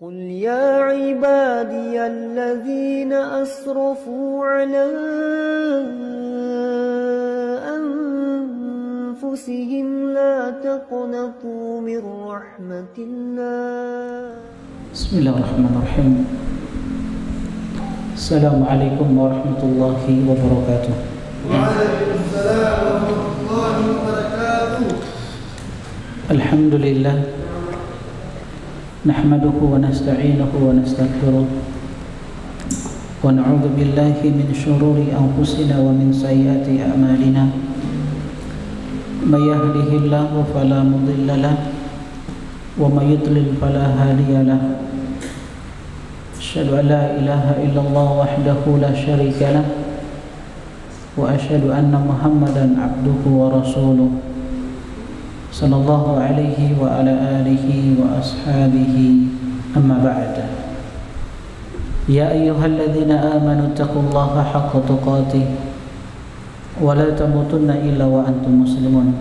قل يا عبادي الذين أسرفوا على أنفسهم لا تقنطوا من رحمة الله. بسم الله الرحمن الرحيم. السلام عليكم ورحمة الله وبركاته. وعليكم السلام ورحمة الله وبركاته. الحمد لله نحمده ونستعينه ونستغفره ونعوذ بالله من شرور أنفسنا ومن سيئات أعمالنا. من يهده الله فلا مضل له ومن يضلل فلا هادي له. أشهد أن لا إله إلا الله وحده لا شريك له وأشهد أن محمدا عبده ورسوله صلى الله عليه وعلى آله وأصحابه. أما بعد، يا أيها الذين آمنوا اتقوا الله حق تقاته ولا تموتن إلا وأنتم مسلمون.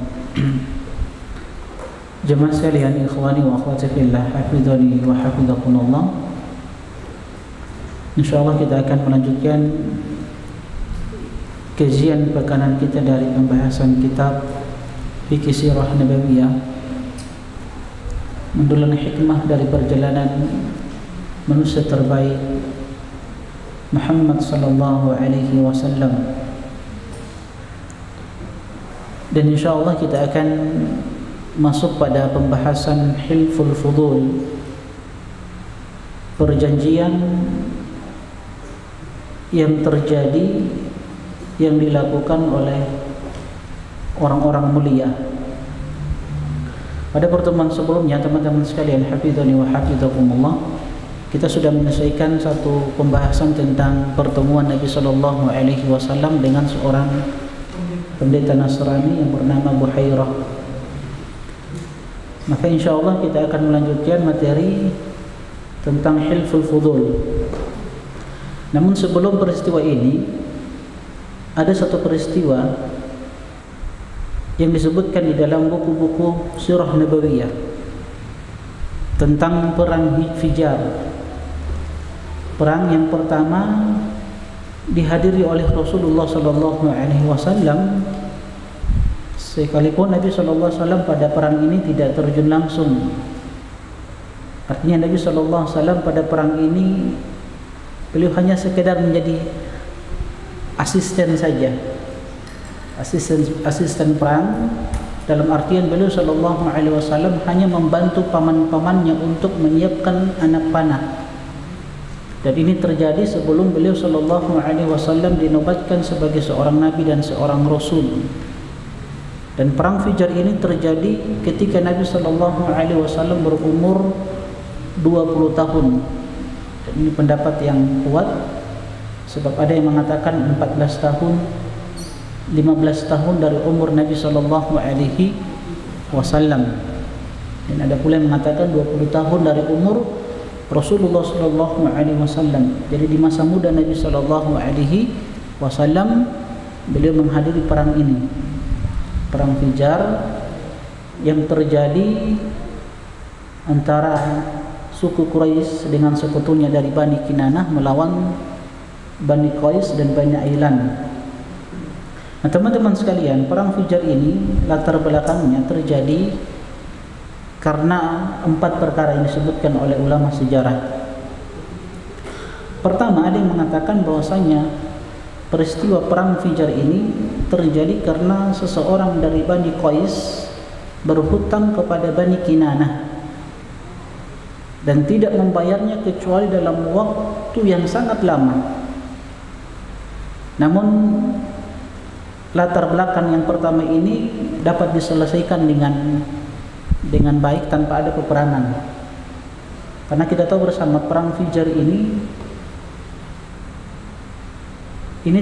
Jemaah sekalian, ikhwani wa akhwati fillah, hafizani wa hafizakumullah. Insyaallah kita akan melanjutkan kajian pekanan kita dari pembahasan kitab Fikih Sirah Nabawiyah, mendulang hikmah dari perjalanan manusia terbaik Muhammad sallallahu alaihi wasallam. Dan insyaallah kita akan masuk pada pembahasan hilful fudul, perjanjian yang terjadi yang dilakukan oleh orang-orang mulia. Pada pertemuan sebelumnya, teman-teman sekalian, hafizani wa hafizakumullah, kita sudah menyelesaikan satu pembahasan tentang pertemuan Nabi sallallahu alaihi wasallam dengan seorang pendeta Nasrani yang bernama Buhairah. Maka insyaallah kita akan melanjutkan materi tentang hilful fudul. Namun sebelum peristiwa ini, ada satu peristiwa yang disebutkan di dalam buku-buku Sirah Nabawiyah tentang perang Fijar. Perang yang pertama dihadiri oleh Rasulullah sallallahu alaihi wasallam, sekalipun Nabi sallallahu alaihi wasallam pada perang ini tidak terjun langsung. Artinya Nabi sallallahu alaihi wasallam pada perang ini beliau hanya sekedar menjadi asisten saja, asisten perang, dalam artian beliau sallallahu alaihi wasallam hanya membantu paman-pamannya untuk menyiapkan anak panah. Dan ini terjadi sebelum beliau sallallahu alaihi wasallam dinobatkan sebagai seorang nabi dan seorang rasul. Dan perang Fijar ini terjadi ketika Nabi sallallahu alaihi wasallam berumur 20 tahun. Dan ini pendapat yang kuat, sebab ada yang mengatakan 14 tahun, 15 tahun dari umur Nabi sallallahu alaihi wasallam. Dan ada pula yang mengatakan 20 tahun dari umur Rasulullah sallallahu alaihi wasallam. Jadi di masa muda Nabi sallallahu alaihi wasallam beliau menghadiri perang ini, perang Fijar, yang terjadi antara suku Quraisy dengan sekutunya dari Bani Kinanah melawan Bani Qais dan Bani Ailan. Nah, teman-teman sekalian, perang Fijar ini latar belakangnya terjadi karena 4 perkara yang disebutkan oleh ulama sejarah. Pertama, ada yang mengatakan bahwasanya peristiwa perang Fijar ini terjadi karena seseorang dari Bani Qais berhutang kepada Bani Kinanah dan tidak membayarnya kecuali dalam waktu yang sangat lama. Namun latar belakang yang pertama ini dapat diselesaikan dengan baik tanpa ada peperangan. Karena kita tahu bersama perang Fijar ini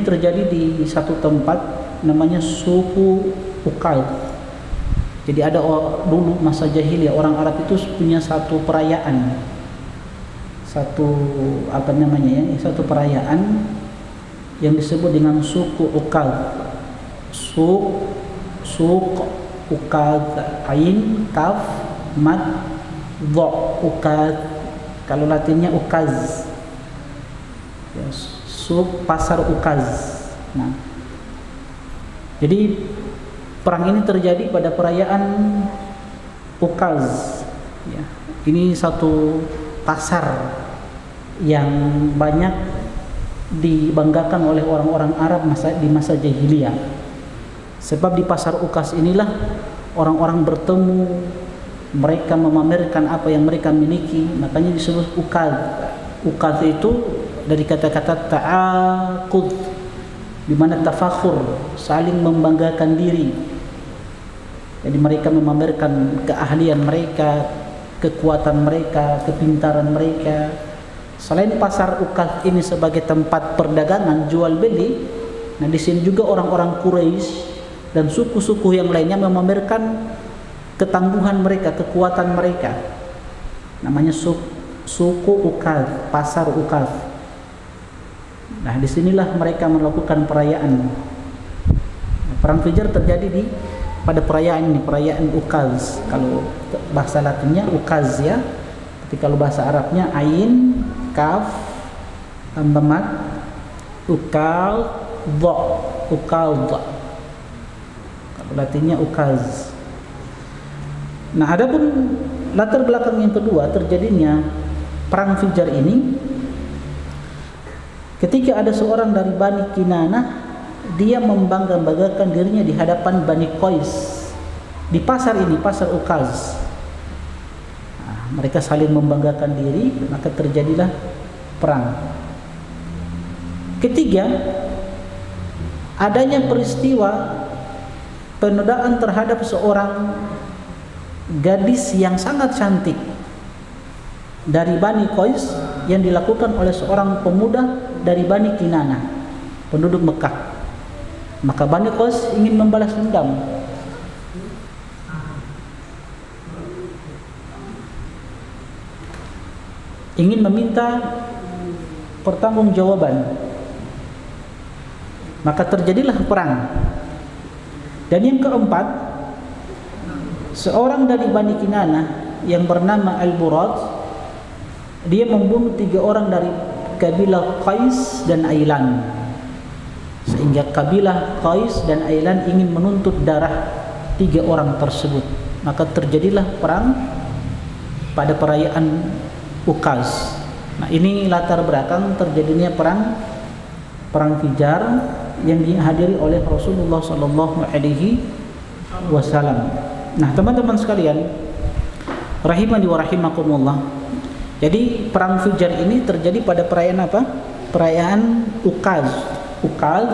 terjadi di satu tempat namanya suku Uqad. Jadi ada dulu masa jahiliyah orang Arab itu punya satu perayaan, satu perayaan yang disebut dengan suku Uqad. Suq Uqad, ain kaf mad dha, Uqad Kalau Latinnya Ukaz. Ya, pasar Ukaz. Nah, jadi perang ini terjadi pada perayaan Ukaz. Ya, ini satu pasar yang banyak dibanggakan oleh orang-orang Arab di masa jahiliyah. Sebab di pasar Ukaz inilah orang-orang bertemu, mereka memamerkan apa yang mereka miliki, makanya disebut Ukaz. Ukaz itu dari kata-kata ta'aqud, di mana tafakhur, saling membanggakan diri. Jadi mereka memamerkan keahlian mereka, kekuatan mereka, kepintaran mereka. Selain pasar Ukaz ini sebagai tempat perdagangan jual beli, nah di sini juga orang-orang Quraisy dan suku-suku yang lainnya memamerkan ketangguhan mereka, kekuatan mereka. Namanya suku Ukaz, pasar Ukaz. Nah, disinilah mereka melakukan perayaan. Perang Fijar terjadi pada perayaan ini, perayaan Ukaz. Kalau bahasa Latinnya Ukaz ya. Tapi kalau bahasa Arabnya Ain, Kaf, tambah mat, Ukal, Ukal. Kalau Latinnya Ukaz. Nah, adapun latar belakang yang kedua terjadinya perang Fijar ini ketika ada seorang dari Bani Kinanah, dia membangga-banggakan dirinya di hadapan Bani Qais di pasar ini, pasar Ukaz. Nah, mereka saling membanggakan diri, maka terjadilah perang. Ketiga, adanya peristiwa penodaan terhadap seorang gadis yang sangat cantik dari Bani Qais yang dilakukan oleh seorang pemuda dari Bani Kinanah, penduduk Mekah. Maka Bani Qais ingin membalas dendam. Ingin meminta pertanggungjawaban. Maka terjadilah perang. Dan yang keempat, seorang dari Bani Kinanah yang bernama Al-Burad, dia membunuh 3 orang dari kabilah Qais dan Ailan, sehingga kabilah Qais dan Ailan ingin menuntut darah 3 orang tersebut. Maka terjadilah perang pada perayaan Ukaz. Nah, ini latar belakang terjadinya perang Fijar yang dihadiri oleh Rasulullah sallallahu alaihi wasallam. Nah, teman-teman sekalian, rahimani wa rahimakumullah. Jadi perang Fijar ini terjadi pada perayaan apa? Perayaan Ukaz. Ukaz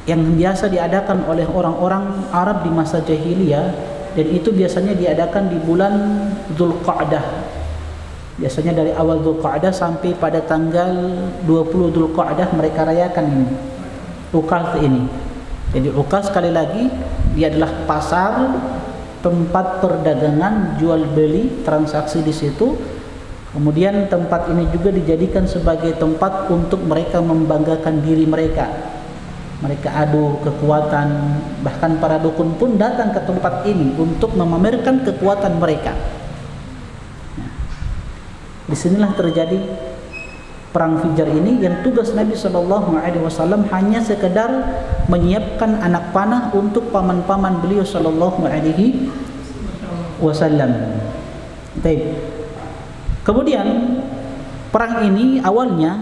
yang biasa diadakan oleh orang-orang Arab di masa jahiliyah, dan itu biasanya diadakan di bulan Dzulqa'dah. Biasanya dari awal Dzulqa'dah sampai pada tanggal 20 Dzulqa'dah mereka rayakan ini, Ukaz ini. Jadi Ukaz sekali lagi dia adalah pasar, tempat perdagangan, jual beli, transaksi di situ. Kemudian tempat ini juga dijadikan sebagai tempat untuk mereka membanggakan diri mereka. Mereka adu kekuatan, bahkan para dukun pun datang ke tempat ini untuk memamerkan kekuatan mereka. Nah, disinilah terjadi perang Fijar ini, yang tugas Nabi SAW hanya sekedar menyiapkan anak panah untuk paman-paman beliau SAW. Baik. Kemudian perang ini awalnya,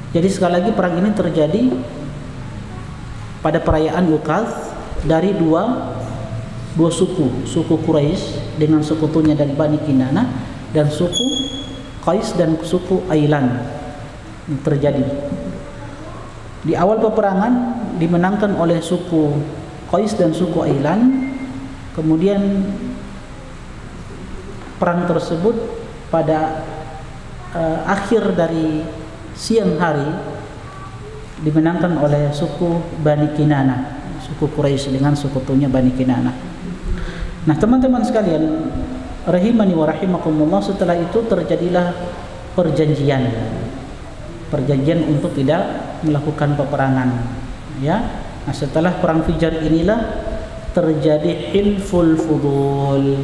jadi sekali lagi perang ini terjadi pada perayaan Ukaz dari dua suku Quraisy dengan sekutunya dari Bani Kinanah, dan suku Qais dan suku Ailan. Ini terjadi. Di awal peperangan dimenangkan oleh suku Qais dan suku Ailan. Kemudian perang tersebut pada akhir dari siang hari dimenangkan oleh suku Bani Kinanah, suku Quraisy dengan sekutunya Bani Kinanah. Nah, teman-teman sekalian, rahimani wa rahimakumullah, setelah itu terjadilah perjanjian untuk tidak melakukan peperangan, ya. Nah, setelah perang Fijar inilah terjadi Hilful Fudul.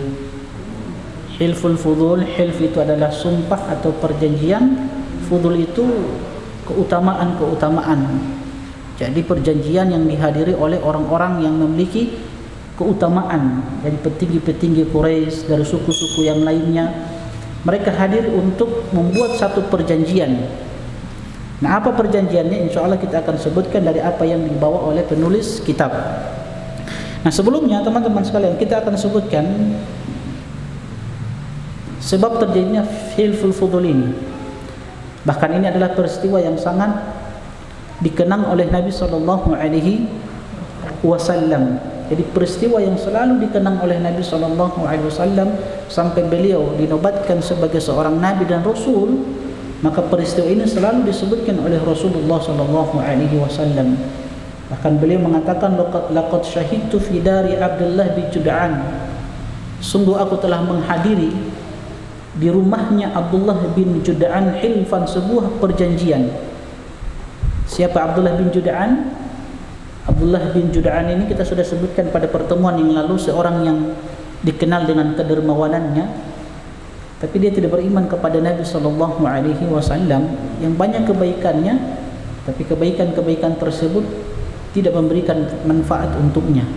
Hilful fudul, hilf itu adalah sumpah atau perjanjian, fudul itu keutamaan-keutamaan. Jadi perjanjian yang dihadiri oleh orang-orang yang memiliki keutamaan, dari petinggi-petinggi Quraisy, dari suku-suku yang lainnya. Mereka hadir untuk membuat satu perjanjian. Nah, apa perjanjiannya? Insya Allah kita akan sebutkan dari apa yang dibawa oleh penulis kitab. Nah, sebelumnya teman-teman sekalian, kita akan sebutkan sebab terjadinya hilful fudul ini. Bahkan ini adalah peristiwa yang sangat dikenang oleh Nabi sallallahu alaihi wasallam. Jadi peristiwa yang selalu dikenang oleh Nabi sallallahu alaihi wasallam sampai beliau dinobatkan sebagai seorang nabi dan rasul, maka peristiwa ini selalu disebutkan oleh Rasulullah sallallahu alaihi wasallam. Bahkan beliau mengatakan, laqad syahidtu fi dari Abdullah bin Jud'an. Sungguh aku telah menghadiri di rumahnya Abdullah bin Jud'an hilfan, sebuah perjanjian. Siapa Abdullah bin Jud'an? Abdullah bin Jud'an ini kita sudah sebutkan pada pertemuan yang lalu, seorang yang dikenal dengan kedermawanannya, tapi dia tidak beriman kepada Nabi sallallahu alaihi wasallam, yang banyak kebaikannya, tapi kebaikan-kebaikan tersebut tidak memberikan manfaat untuknya.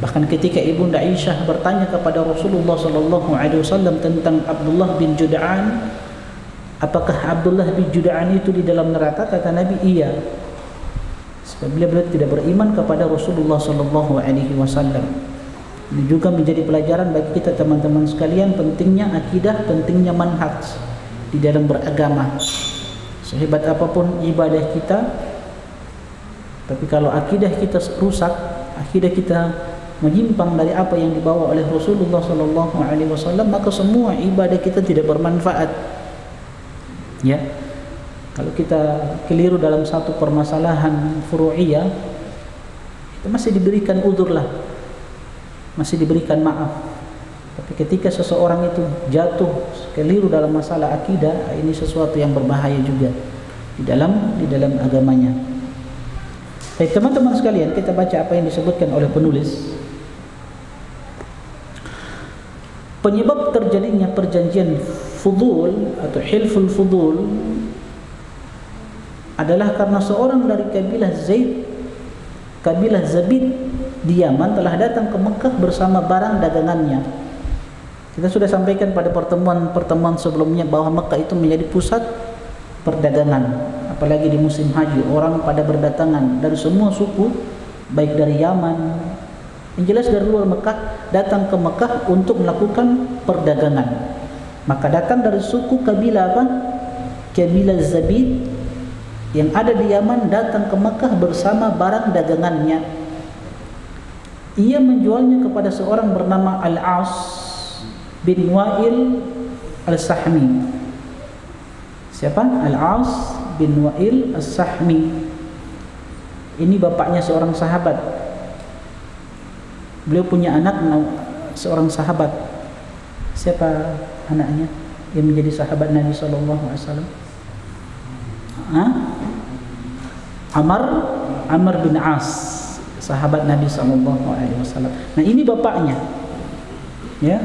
Bahkan ketika Ibunda Aisyah bertanya kepada Rasulullah sallallahu alaihi wasallam tentang Abdullah bin Jud'an, apakah Abdullah bin Jud'an itu di dalam neraka? Kata Nabi, iya. Sebab beliau tidak beriman kepada Rasulullah sallallahu alaihi wasallam. Ini juga menjadi pelajaran bagi kita teman-teman sekalian, pentingnya akidah, pentingnya manhaj di dalam beragama. Sehebat apapun ibadah kita, tapi kalau akidah kita rusak, akidah kita menyimpang dari apa yang dibawa oleh Rasulullah sallallahu alaihi wasallam, maka semua ibadah kita tidak bermanfaat. Ya. Kalau kita keliru dalam satu permasalahan furu'iyah, itu masih diberikan udzur lah, masih diberikan maaf. Tapi ketika seseorang itu jatuh keliru dalam masalah akidah, ini sesuatu yang berbahaya juga di dalam agamanya. Baik teman-teman sekalian, kita baca apa yang disebutkan oleh penulis. Penyebab terjadinya perjanjian fudul atau hilful fudul adalah karena seorang dari kabilah kabilah Zabid di Yaman telah datang ke Mekah bersama barang dagangannya. Kita sudah sampaikan pada pertemuan sebelumnya bahwa Mekah itu menjadi pusat perdagangan, apalagi di musim haji. Orang pada berdatangan dari semua suku, baik dari Yaman, yang jelas dari luar Mekah, datang ke Mekah untuk melakukan perdagangan. Maka datang dari suku kabilah apa? Kabilah Zabid yang ada di Yaman datang ke Mekah bersama barang dagangannya. Ia menjualnya kepada seorang bernama Al-As bin Wa'il Al-Sahmi. Siapa? Al-As bin Wa'il Al-Sahmi. Ini bapaknya seorang sahabat. Beliau punya anak seorang sahabat. Siapa anaknya yang menjadi sahabat Nabi sallallahu alaihi wasallam? Amr bin As, sahabat Nabi sallallahu alaihi wasallam. Nah, ini bapaknya. Ya.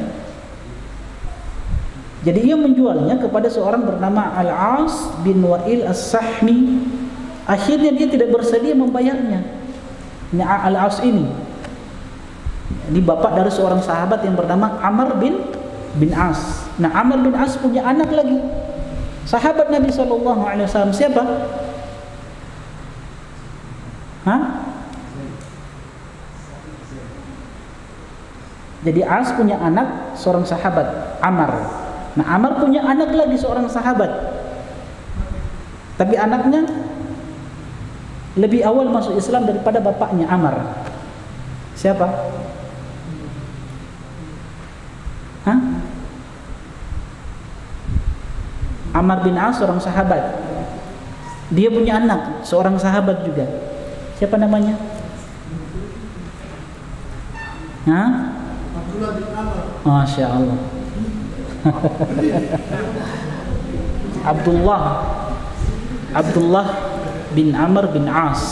Jadi ia menjualnya kepada seorang bernama Al-As bin Wa'il As-Sahmi. Akhirnya dia tidak bersedia membayarnya. Ini Al-As ini bapak dari seorang sahabat yang bernama Amr bin As. Nah, Amr bin As punya anak lagi, sahabat Nabi sallallahu alaihi wasallam. Siapa? Jadi As punya anak seorang sahabat, Amr. Nah, Amr punya anak lagi seorang sahabat, tapi anaknya lebih awal masuk Islam daripada bapaknya Amr. Siapa? Amr bin As seorang sahabat. Dia punya anak seorang sahabat juga. Siapa namanya? Abdullah bin Amr. Masya Allah. Abdullah bin Amr bin As.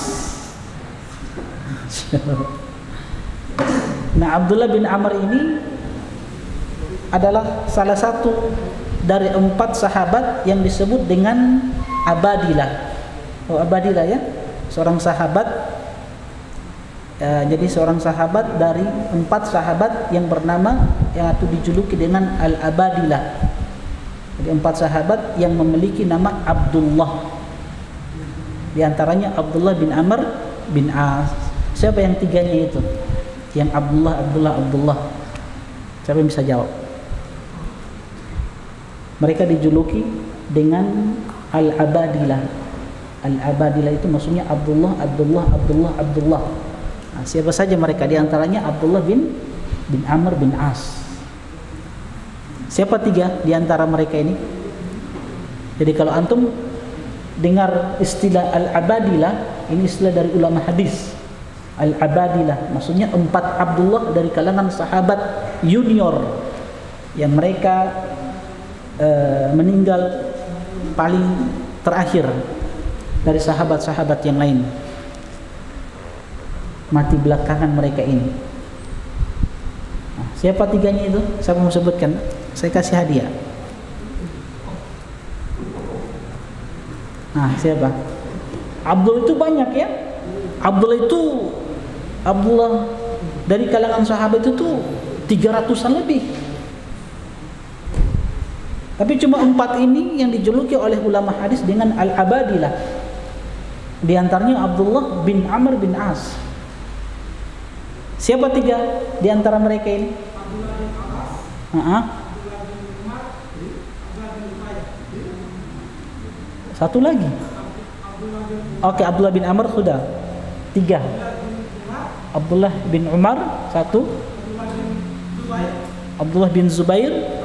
Nah, Abdullah bin Amr ini adalah salah satu dari 4 sahabat yang disebut dengan Abadilah. Oh, Abadilah ya, seorang sahabat. Jadi seorang sahabat dari 4 sahabat yang bernama, yang itu dijuluki dengan Al-Abadilah. Jadi 4 sahabat yang memiliki nama Abdullah. Di antaranya Abdullah bin Amr bin As. Siapa yang tiganya itu? Yang Abdullah. Siapa yang bisa jawab? Mereka dijuluki dengan Al-Abadilah. Al-Abadilah itu maksudnya Abdullah. Nah, siapa saja mereka? Di antaranya Abdullah bin Amr bin As. Siapa 3 di antara mereka ini? Jadi kalau antum dengar istilah Al-Abadilah, ini istilah dari ulama hadis. Al-Abadilah maksudnya 4 Abdullah dari kalangan sahabat junior yang mereka meninggal paling terakhir dari sahabat-sahabat yang lain. Mati belakangan mereka ini. Nah, siapa 3-nya itu? Siapa mau sebutkan? Saya kasih hadiah. Nah, siapa? Abdullah itu banyak ya. Abdullah dari kalangan sahabat itu 300-an lebih. Tapi cuma 4 ini yang dijuluki oleh ulama hadis dengan Al-Abadilah. Di antaranya Abdullah bin Amr bin As. Siapa 3 di antara mereka ini? Satu lagi. Oke, Abdullah bin Amr sudah 3. Abdullah bin Umar 1. Abdullah bin Zubair.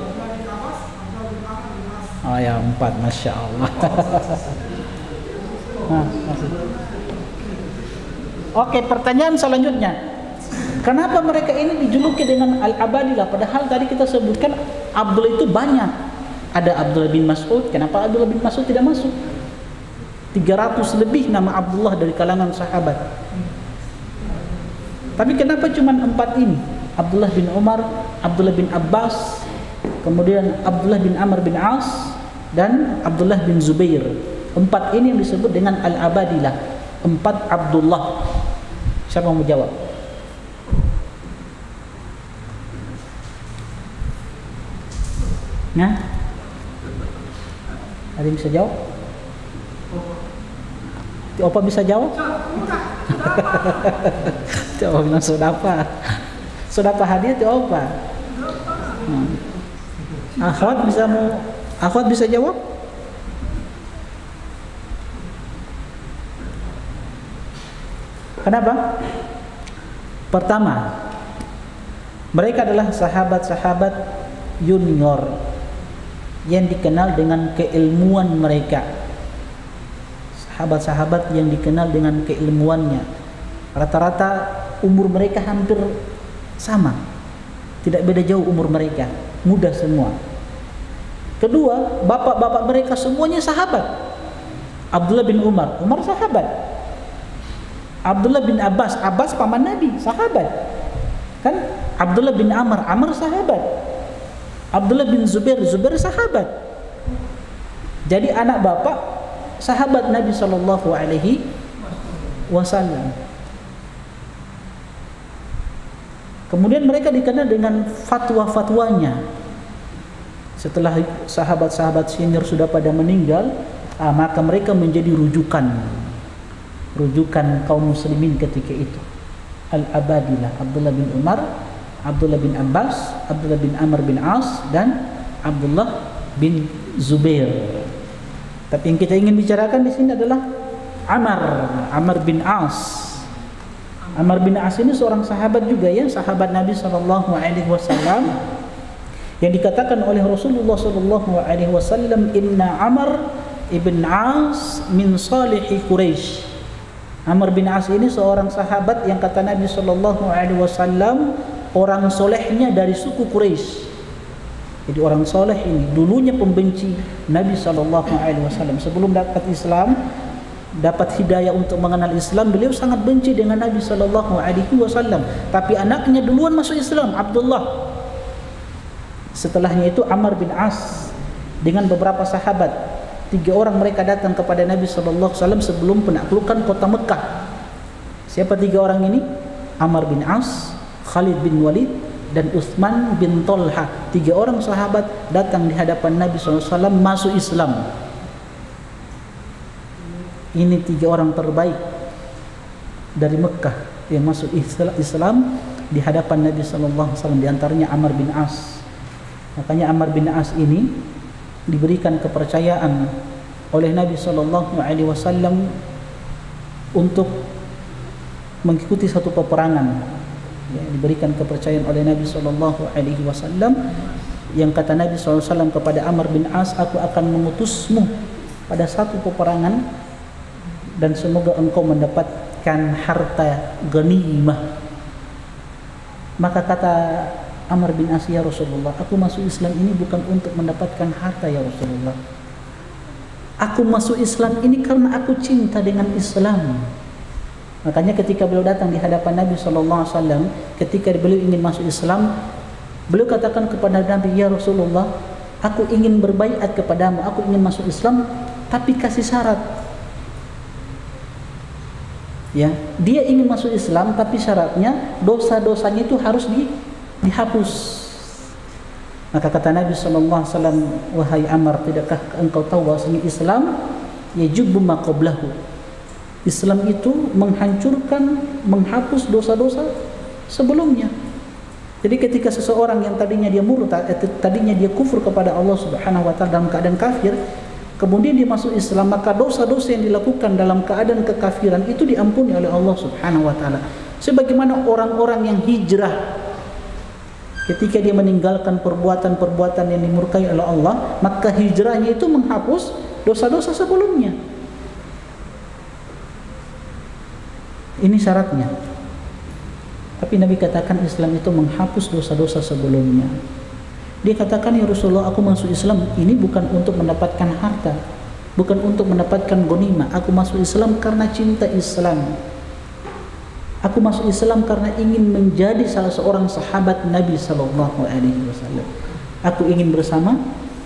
Oh ya, 4, Masya Allah. Oke, pertanyaan selanjutnya. Kenapa mereka ini dijuluki dengan Al-Abadilah? Padahal tadi kita sebutkan Abdullah itu banyak. Ada Abdullah bin Mas'ud. Kenapa Abdullah bin Mas'ud tidak masuk? 300 lebih nama Abdullah dari kalangan sahabat. Tapi kenapa cuma 4 ini? Abdullah bin Umar, Abdullah bin Abbas, kemudian Abdullah bin Amr bin As, dan Abdullah bin Zubair. 4 ini yang disebut dengan Al-Abadilah. 4 Abdullah. Siapa mau jawab? Nah, ada yang bisa jawab? Opa bisa jawab? Coba bilang sodapa hadiah itu Opa. Akhwat bisa jawab? Kenapa? Pertama, mereka adalah sahabat-sahabat junior yang dikenal dengan keilmuan mereka. Sahabat-sahabat yang dikenal dengan keilmuannya. Rata-rata umur mereka hampir sama. Tidak beda jauh umur mereka. Muda semua. Kedua, bapak-bapak mereka semuanya sahabat. Abdullah bin Umar sahabat. Abdullah bin Abbas paman Nabi, sahabat. Kan? Abdullah bin Amr sahabat. Abdullah bin Zubair sahabat. Jadi anak bapak sahabat Nabi sallallahu alaihi wasallam. Kemudian mereka dikenal dengan fatwa-fatwanya. Setelah sahabat-sahabat senior sudah pada meninggal, maka mereka menjadi rujukan kaum muslimin ketika itu. Al-Abadilah, Abdullah bin Umar, Abdullah bin Abbas, Abdullah bin Amr bin As, dan Abdullah bin Zubair. Tapi yang kita ingin bicarakan di sini adalah Amr bin As. Amr bin As ini seorang sahabat juga ya, sahabat Nabi sallallahu alaihi wasallam, yang dikatakan oleh Rasulullah sallallahu alaihi wasallam, "Inna Amr ibn As min salihi Quraisy." Amr bin As ini seorang sahabat yang kata Nabi sallallahu alaihi wasallam orang solehnya dari suku Quraisy. Jadi orang soleh ini dulunya pembenci Nabi sallallahu alaihi wasallam. Sebelum dapat Islam, dapat hidayah untuk mengenal Islam, beliau sangat benci dengan Nabi sallallahu alaihi wasallam. Tapi anaknya duluan masuk Islam, Abdullah. Setelahnya itu Amr bin As dengan beberapa sahabat. 3 orang mereka datang kepada Nabi sallallahu alaihi wasallam sebelum penaklukan kota Mekah. Siapa 3 orang ini? Amr bin As, Khalid bin Walid, dan Utsman bin Talha. 3 orang sahabat datang di hadapan Nabi sallallahu alaihi wasallam masuk Islam. Ini 3 orang terbaik dari Mekah yang masuk Islam di hadapan Nabi sallallahu alaihi wasallam, di antaranya Amr bin As. Makanya Amr bin As ini diberikan kepercayaan oleh Nabi sallallahu alaihi wasallam untuk mengikuti satu peperangan. Ya, diberikan kepercayaan oleh Nabi sallallahu alaihi wasallam yang kata Nabi sallallahu alaihi wasallam kepada Amr bin As, aku akan mengutusmu pada satu peperangan dan semoga engkau mendapatkan harta ghanimah. Maka kata Amr bin As, ya Rasulullah, aku masuk Islam ini bukan untuk mendapatkan harta ya Rasulullah. Aku masuk Islam ini karena aku cinta dengan Islam. Makanya ketika beliau datang di hadapan Nabi SAW, ketika beliau ingin masuk Islam, beliau katakan kepada Nabi, ya Rasulullah, aku ingin berbaiat kepadamu, aku ingin masuk Islam, tapi kasih syarat. Ya, dia ingin masuk Islam, tapi syaratnya dosa-dosanya itu harus dihapus. Maka kata Nabi SAW, wahai Amr, tidakkah engkau tahu bahwasanya Islam yajubbu ma qablahu? Islam itu menghancurkan, menghapus dosa-dosa sebelumnya. Jadi ketika seseorang yang tadinya dia murtad, tadinya dia kufur kepada Allah Subhanahu wa taala dalam keadaan kafir, kemudian dia masuk Islam, maka dosa-dosa yang dilakukan dalam keadaan kekafiran itu diampuni oleh Allah Subhanahu wa taala. Sebagaimana orang-orang yang hijrah, ketika dia meninggalkan perbuatan-perbuatan yang dimurkai oleh Allah, maka hijrahnya itu menghapus dosa-dosa sebelumnya. Ini syaratnya. Tapi Nabi katakan Islam itu menghapus dosa-dosa sebelumnya. Dia katakan, ya Rasulullah, aku masuk Islam ini bukan untuk mendapatkan harta, bukan untuk mendapatkan ghanimah. Aku masuk Islam karena cinta Islam. Aku masuk Islam karena ingin menjadi salah seorang sahabat Nabi sallallahu alaihi wasallam. Aku ingin bersama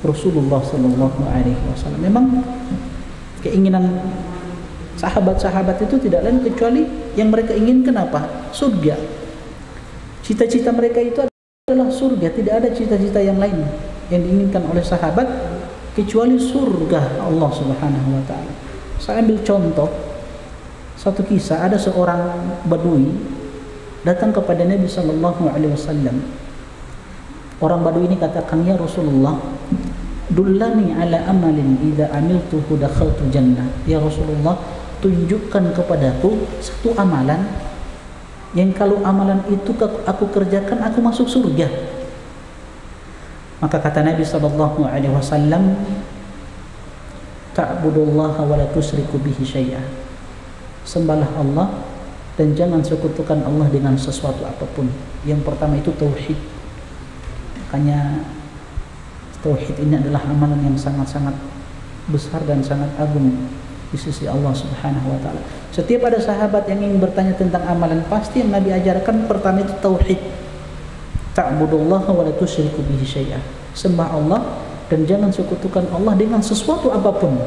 Rasulullah sallallahu alaihi wasallam. Memang keinginan sahabat-sahabat itu tidak lain kecuali yang mereka inginkan apa? Surga. Cita-cita mereka itu adalah surga. Tidak ada cita-cita yang lain yang diinginkan oleh sahabat kecuali surga Allah Subhanahu wa taala. Saya ambil contoh satu kisah. Ada seorang Badui datang kepada Nabi sallallahu alaihi wasallam. Orang Badui ini katakan, ya Rasulullah, dullani ala amalin idza amiltuhu dakhaltu jannah. Ya Rasulullah, tunjukkan kepadaku satu amalan yang kalau amalan itu aku kerjakan aku masuk surga. Maka kata Nabi sallallahu alaihi wasallam, ta'budullaha wa la tusyriku bihi syai'a. Sembahlah Allah dan jangan sekutukan Allah dengan sesuatu apapun. Yang pertama itu tauhid. Makanya tauhid ini adalah amalan yang sangat-sangat besar dan sangat agung di sisi Allah Subhanahu wa taala. Setiap ada sahabat yang ingin bertanya tentang amalan, pasti yang Nabi ajarkan pertama itu tauhid. Ta'budullaha wa la tusyriku bihi syai'a. Sembah Allah dan jangan sekutukan Allah dengan sesuatu apapun.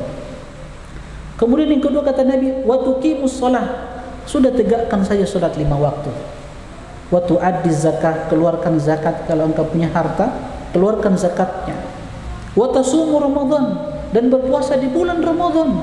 Kemudian yang kedua kata Nabi, wa tuqimus shalah. Sudah tegakkan saja salat 5 waktu. Wa tu'addiz zakah, keluarkan zakat kalau engkau punya harta, keluarkan zakatnya. Wa tasumu Ramadan, dan berpuasa di bulan Ramadan.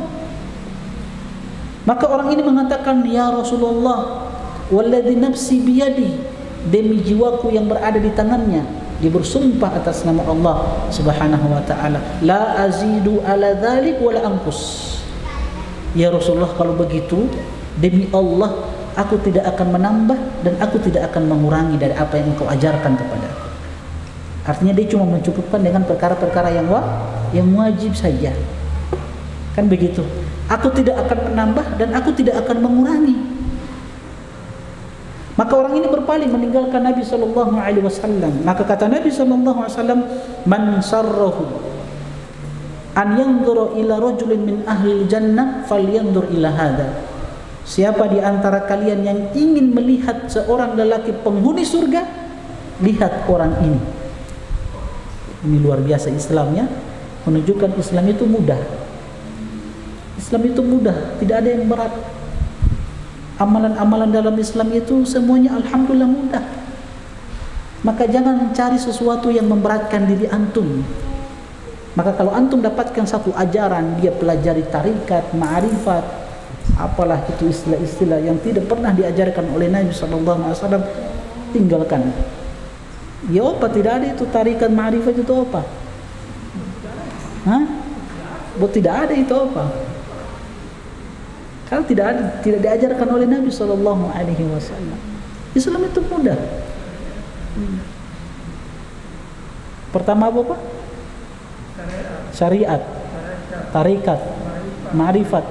Maka orang ini mengatakan, ya Rasulullah, walladzi nafsi biyadi, demi jiwaku yang berada di tangannya. Dia bersumpah atas nama Allah Subhanahu wa taala, la azidu ala dzalik wa la anqus. Ya Rasulullah, kalau begitu demi Allah aku tidak akan menambah dan aku tidak akan mengurangi dari apa yang engkau ajarkan kepada aku. Artinya dia cuma mencukupkan dengan perkara-perkara yang wajib saja. Kan begitu. Aku tidak akan menambah dan aku tidak akan mengurangi. Maka orang ini berpaling meninggalkan Nabi sallallahu alaihi wasallam. Maka kata Nabi sallallahu alaihi wasallam, man sarrahu an yanzura ila rajulin min ahli jannah falyanzur ila hadha. Siapa di antara kalian yang ingin melihat seorang lelaki penghuni surga, lihat orang ini. Ini luar biasa Islamnya, menunjukkan Islam itu mudah. Islam itu mudah, tidak ada yang berat. Amalan-amalan dalam Islam itu semuanya alhamdulillah mudah. Maka jangan cari sesuatu yang memberatkan diri antum. Maka kalau antum dapatkan satu ajaran, dia pelajari tarikat, ma'rifat, apalah itu istilah-istilah yang tidak pernah diajarkan oleh Nabi SAW, tinggalkan. Ya apa, tidak ada itu tarikat, ma'rifat itu apa? Hah? Tidak ada itu apa? Kalau tidak diajarkan oleh Nabi SAW. Islam itu mudah. Pertama apa Pak? Syariat, tarikat, ma'rifat,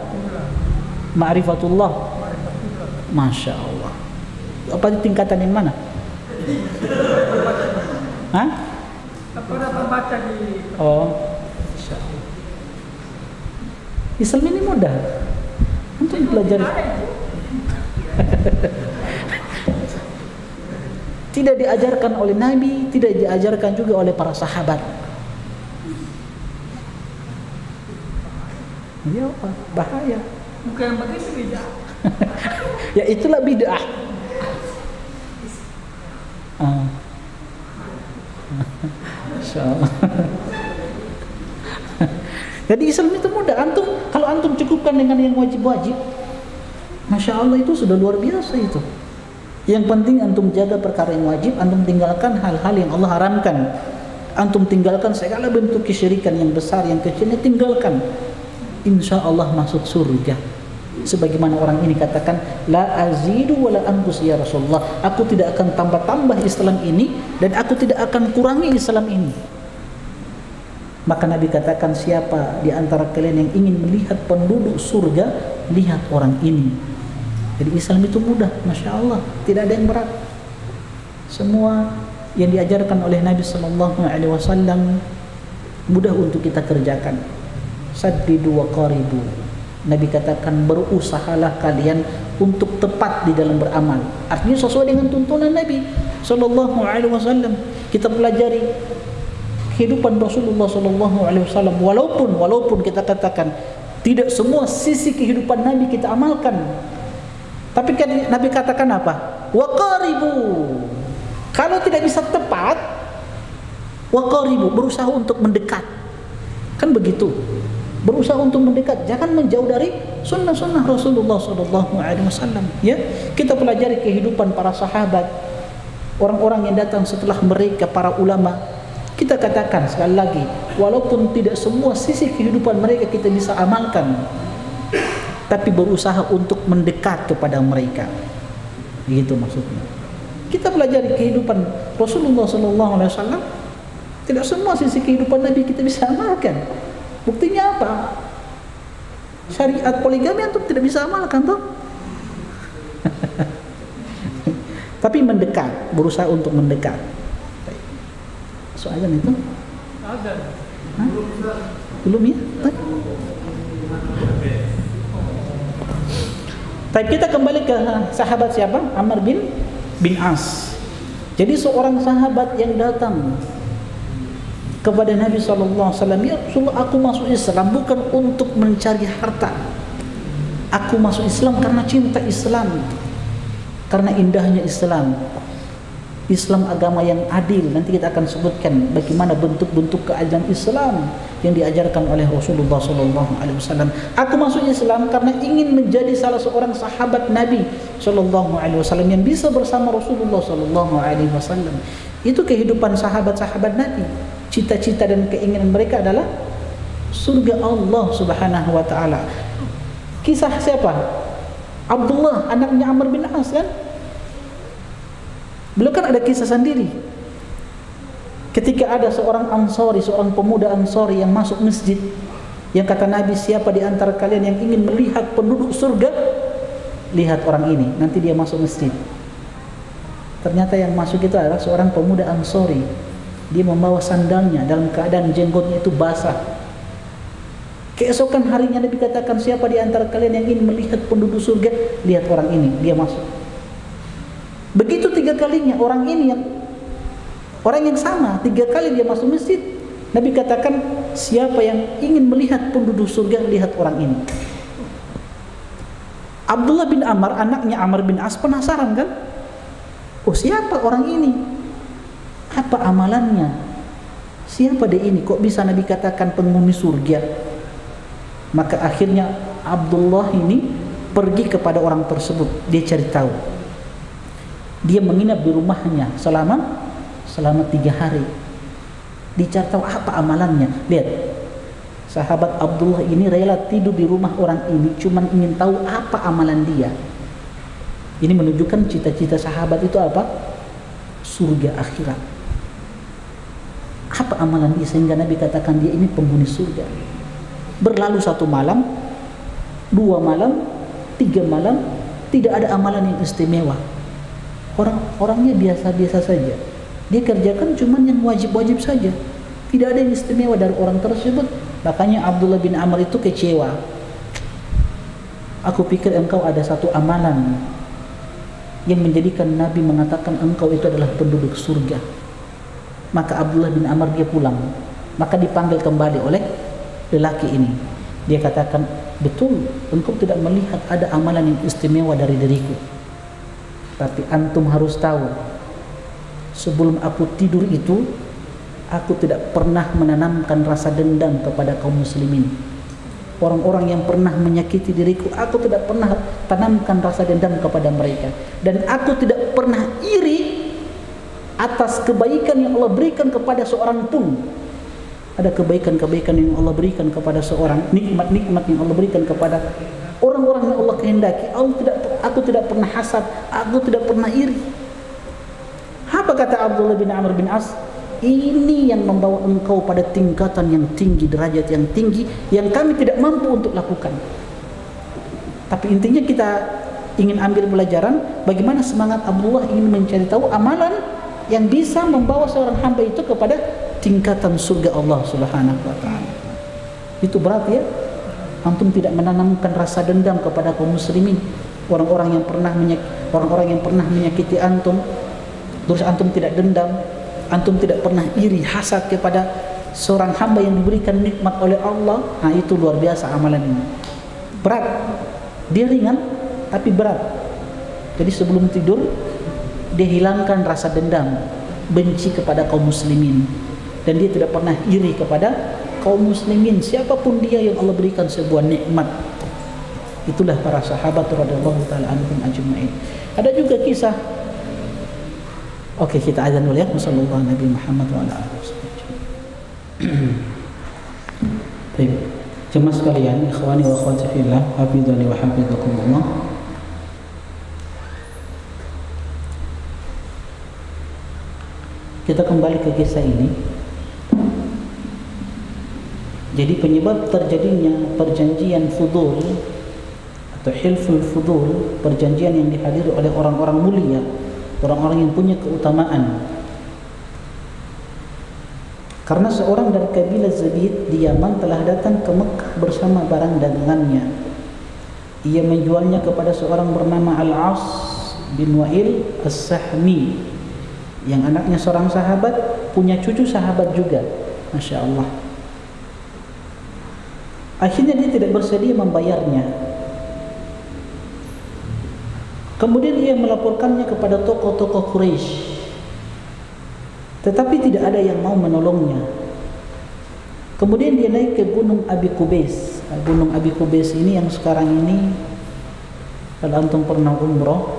ma'rifatullah. Masya Allah. Apa tingkatan yang mana? Hah? Pernah membaca di. Oh, Islam ini mudah untuk belajar. Tidak diajarkan oleh Nabi, tidak diajarkan juga oleh para sahabat. Ya apa? Bahaya. Bukan begitu beda. Ya itulah bid'ah. Insyaallah. Jadi Islam itu mudah. Kalau antum cukupkan dengan yang wajib-wajib, Masya Allah itu sudah luar biasa itu. Yang penting antum jaga perkara yang wajib, antum tinggalkan hal-hal yang Allah haramkan. Antum tinggalkan segala bentuk kesyirikan yang besar, yang kecilnya tinggalkan. Insya Allah masuk surga. Sebagaimana orang ini katakan, la azidu wa la anqus ya Rasulullah. Aku tidak akan tambah-tambah Islam ini dan aku tidak akan kurangi Islam ini. Maka Nabi katakan, siapa di antara kalian yang ingin melihat penduduk surga, lihat orang ini. Jadi Islam itu mudah, Masya Allah, tidak ada yang berat. Semua yang diajarkan oleh Nabi SAW mudah untuk kita kerjakan. Saddidu wa qaribu. Nabi katakan, berusahalah kalian untuk tepat di dalam beramal. Artinya sesuai dengan tuntunan Nabi SAW. Kita pelajari kehidupan Rasulullah SAW. Walaupun kita katakan tidak semua sisi kehidupan Nabi kita amalkan, tapi kan Nabi katakan apa? Wa qaribu. Kalau tidak bisa tepat, wa qaribu, berusaha untuk mendekat. Kan begitu. Berusaha untuk mendekat, jangan menjauh dari sunnah-sunnah Rasulullah SAW. Ya, kita pelajari kehidupan para sahabat, orang-orang yang datang setelah mereka, para ulama. Kita katakan sekali lagi, walaupun tidak semua sisi kehidupan mereka kita bisa amalkan, tapi berusaha untuk mendekat kepada mereka. Begitu maksudnya. Kita pelajari kehidupan Rasulullah SAW. Tidak semua sisi kehidupan Nabi kita bisa amalkan. Buktinya apa? Syariat poligami antum tidak bisa amalkan toh. Tapi mendekat, berusaha untuk mendekat. Soalnya itu? Ada. Hah? Belum ya? Tapi kita kembali ke sahabat siapa? Amr bin As. Jadi seorang sahabat yang datang kepada Nabi SAW, ya Rasulullah, aku masuk Islam bukan untuk mencari harta. Aku masuk Islam karena cinta Islam, karena indahnya Islam. Islam agama yang adil. Nanti kita akan sebutkan bagaimana bentuk-bentuk keadilan Islam yang diajarkan oleh Rasulullah SAW. Aku masuk Islam karena ingin menjadi salah seorang sahabat Nabi SAW yang bisa bersama Rasulullah SAW. Itu kehidupan sahabat-sahabat Nabi. Cita-cita dan keinginan mereka adalah surga Allah Subhanahu wa taala. Kisah siapa? Abdullah, anaknya Amr bin As kan? Beliau kan ada kisah sendiri. Ketika ada seorang Ansari, seorang pemuda Ansari yang masuk masjid, yang kata Nabi, siapa di antara kalian yang ingin melihat penduduk surga, lihat orang ini, nanti dia masuk masjid. Ternyata yang masuk itu adalah seorang pemuda Ansari. Dia membawa sandalnya dalam keadaan jenggotnya itu basah. Keesokan harinya Nabi katakan, siapa di antara kalian yang ingin melihat penduduk surga, lihat orang ini, dia masuk. Begitu 3 kalinya orang ini, yang orang yang sama 3 kali dia masuk masjid. Nabi katakan, siapa yang ingin melihat penduduk surga, lihat orang ini. Abdullah bin Amr, anaknya Amr bin As, penasaran kan? Oh, siapa orang ini? Apa amalannya? Siapa dia ini? Kok bisa Nabi katakan penghuni surga? Maka akhirnya Abdullah ini pergi kepada orang tersebut. Dia cari tahu. Dia menginap di rumahnya selama 3 hari. Dicari tahu apa amalannya. Lihat, sahabat Abdullah ini rela tidur di rumah orang ini cuman ingin tahu apa amalan dia. Ini menunjukkan cita-cita sahabat itu apa? Surga akhirat. Apa amalan dia sehingga Nabi katakan dia ini penghuni surga. Berlalu 1 malam, 2 malam, 3 malam, tidak ada amalan yang istimewa. Orangnya biasa-biasa saja. Dia kerjakan cuman yang wajib-wajib saja. Tidak ada yang istimewa dari orang tersebut. Makanya Abdullah bin Amr itu kecewa. Aku pikir engkau ada satu amalan yang menjadikan Nabi mengatakan engkau itu adalah penduduk surga. Maka Abdullah bin Amr dia pulang. Maka dipanggil kembali oleh lelaki ini. Dia katakan, betul, engkau tidak melihat ada amalan yang istimewa dari diriku. Tapi antum harus tahu, sebelum aku tidur itu, aku tidak pernah menanamkan rasa dendam kepada kaum muslimin. Orang-orang yang pernah menyakiti diriku, aku tidak pernah tanamkan rasa dendam kepada mereka. Dan aku tidak pernah iri atas kebaikan yang Allah berikan kepada seorang pun. Ada kebaikan-kebaikan yang Allah berikan kepada seorang, nikmat-nikmat yang Allah berikan kepada orang-orang yang Allah kehendaki. Aku tidak pernah hasad, aku tidak pernah iri. Apa kata Abdullah bin Amr bin As? Ini yang membawa engkau pada tingkatan yang tinggi, derajat yang tinggi, yang kami tidak mampu untuk lakukan. Tapi intinya kita ingin ambil pelajaran bagaimana semangat Abdullah ingin mencari tahu amalan yang bisa membawa seorang hamba itu kepada tingkatan surga Allah Subhanahu wa taala. Itu berat ya. Antum tidak menanamkan rasa dendam kepada kaum muslimin, orang-orang yang pernah menyakiti antum, terus antum tidak dendam, antum tidak pernah iri, hasad kepada seorang hamba yang diberikan nikmat oleh Allah. Nah, itu luar biasa amalan ini. Berat. Dia ringan tapi berat. Jadi sebelum tidur dia hilangkan rasa dendam, benci kepada kaum muslimin, dan dia tidak pernah iri kepada kaum muslimin, siapapun dia yang Allah berikan sebuah nikmat. Itulah para sahabat radhiyallahu taala anhum ajma'in. Ada juga kisah. Oke, kita azan dulu ya. Wassallallahu Nabi Muhammad wa ala alihi wasallam. Baik. Jemaah sekalian, ikhwani wa akhwati fillah, hafizani wa hafizakumullah. Kita kembali ke kisah ini. Jadi penyebab terjadinya perjanjian fudul atau hilful fudul, perjanjian yang dihadiri oleh orang-orang mulia, orang-orang yang punya keutamaan. Karena seorang dari kabilah Zabid di Yaman telah datang ke Mekah bersama barang dagangannya. Ia menjualnya kepada seorang bernama Al-As bin Wa'il As-Sahmi, yang anaknya seorang sahabat, punya cucu sahabat juga. Masya Allah. Akhirnya dia tidak bersedia membayarnya. Kemudian ia melaporkannya kepada tokoh-tokoh Quraisy, tetapi tidak ada yang mau menolongnya. Kemudian dia naik ke Gunung Abi Qubais. Gunung Abi Qubais ini yang sekarang ini, kalau antum pernah umroh,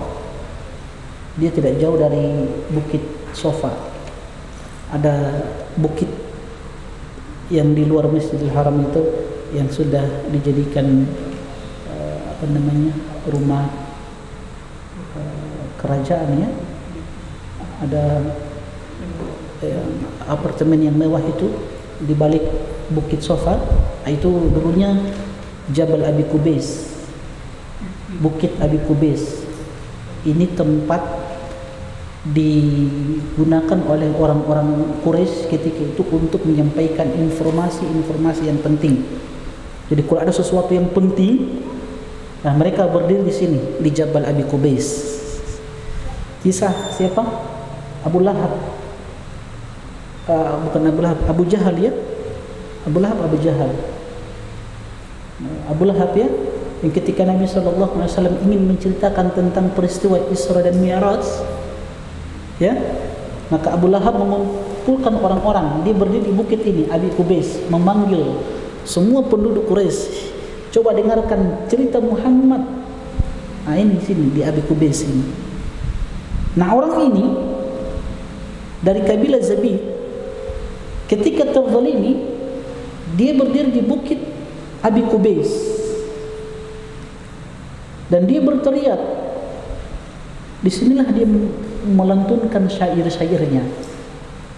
dia tidak jauh dari Bukit Sofa. Ada bukit yang di luar Masjidil Haram itu yang sudah dijadikan rumah kerajaan ya. Ada apartemen yang mewah itu di balik Bukit Sofa. Itu dulunya Jabal Abi Qubais, Bukit Abi Qubais. Ini tempat digunakan oleh orang-orang Quraisy ketika itu untuk menyampaikan informasi-informasi yang penting. Jadi kalau ada sesuatu yang penting, nah mereka berdiri di sini di Jabal Abi Qubais. Kisah siapa? Abu Lahab. bukan Abu Lahab, Abu Jahal ya. Abu Lahab, Abu Jahal. Abu Lahab ya, yang ketika Nabi SAW ingin menceritakan tentang peristiwa Isra dan Mi'raj, ya, maka Abu Lahab mengumpulkan orang-orang. Dia berdiri di bukit ini, Abi Qubais, memanggil semua penduduk Quraisy. Coba dengarkan cerita Muhammad. Nah ini sini di Abi Qubais ini. Nah orang ini dari kabilah Zabid, ketika terzalimi, dia berdiri di bukit Abi Qubais dan dia berteriak. Disinilah dia melantunkan syair-syairnya,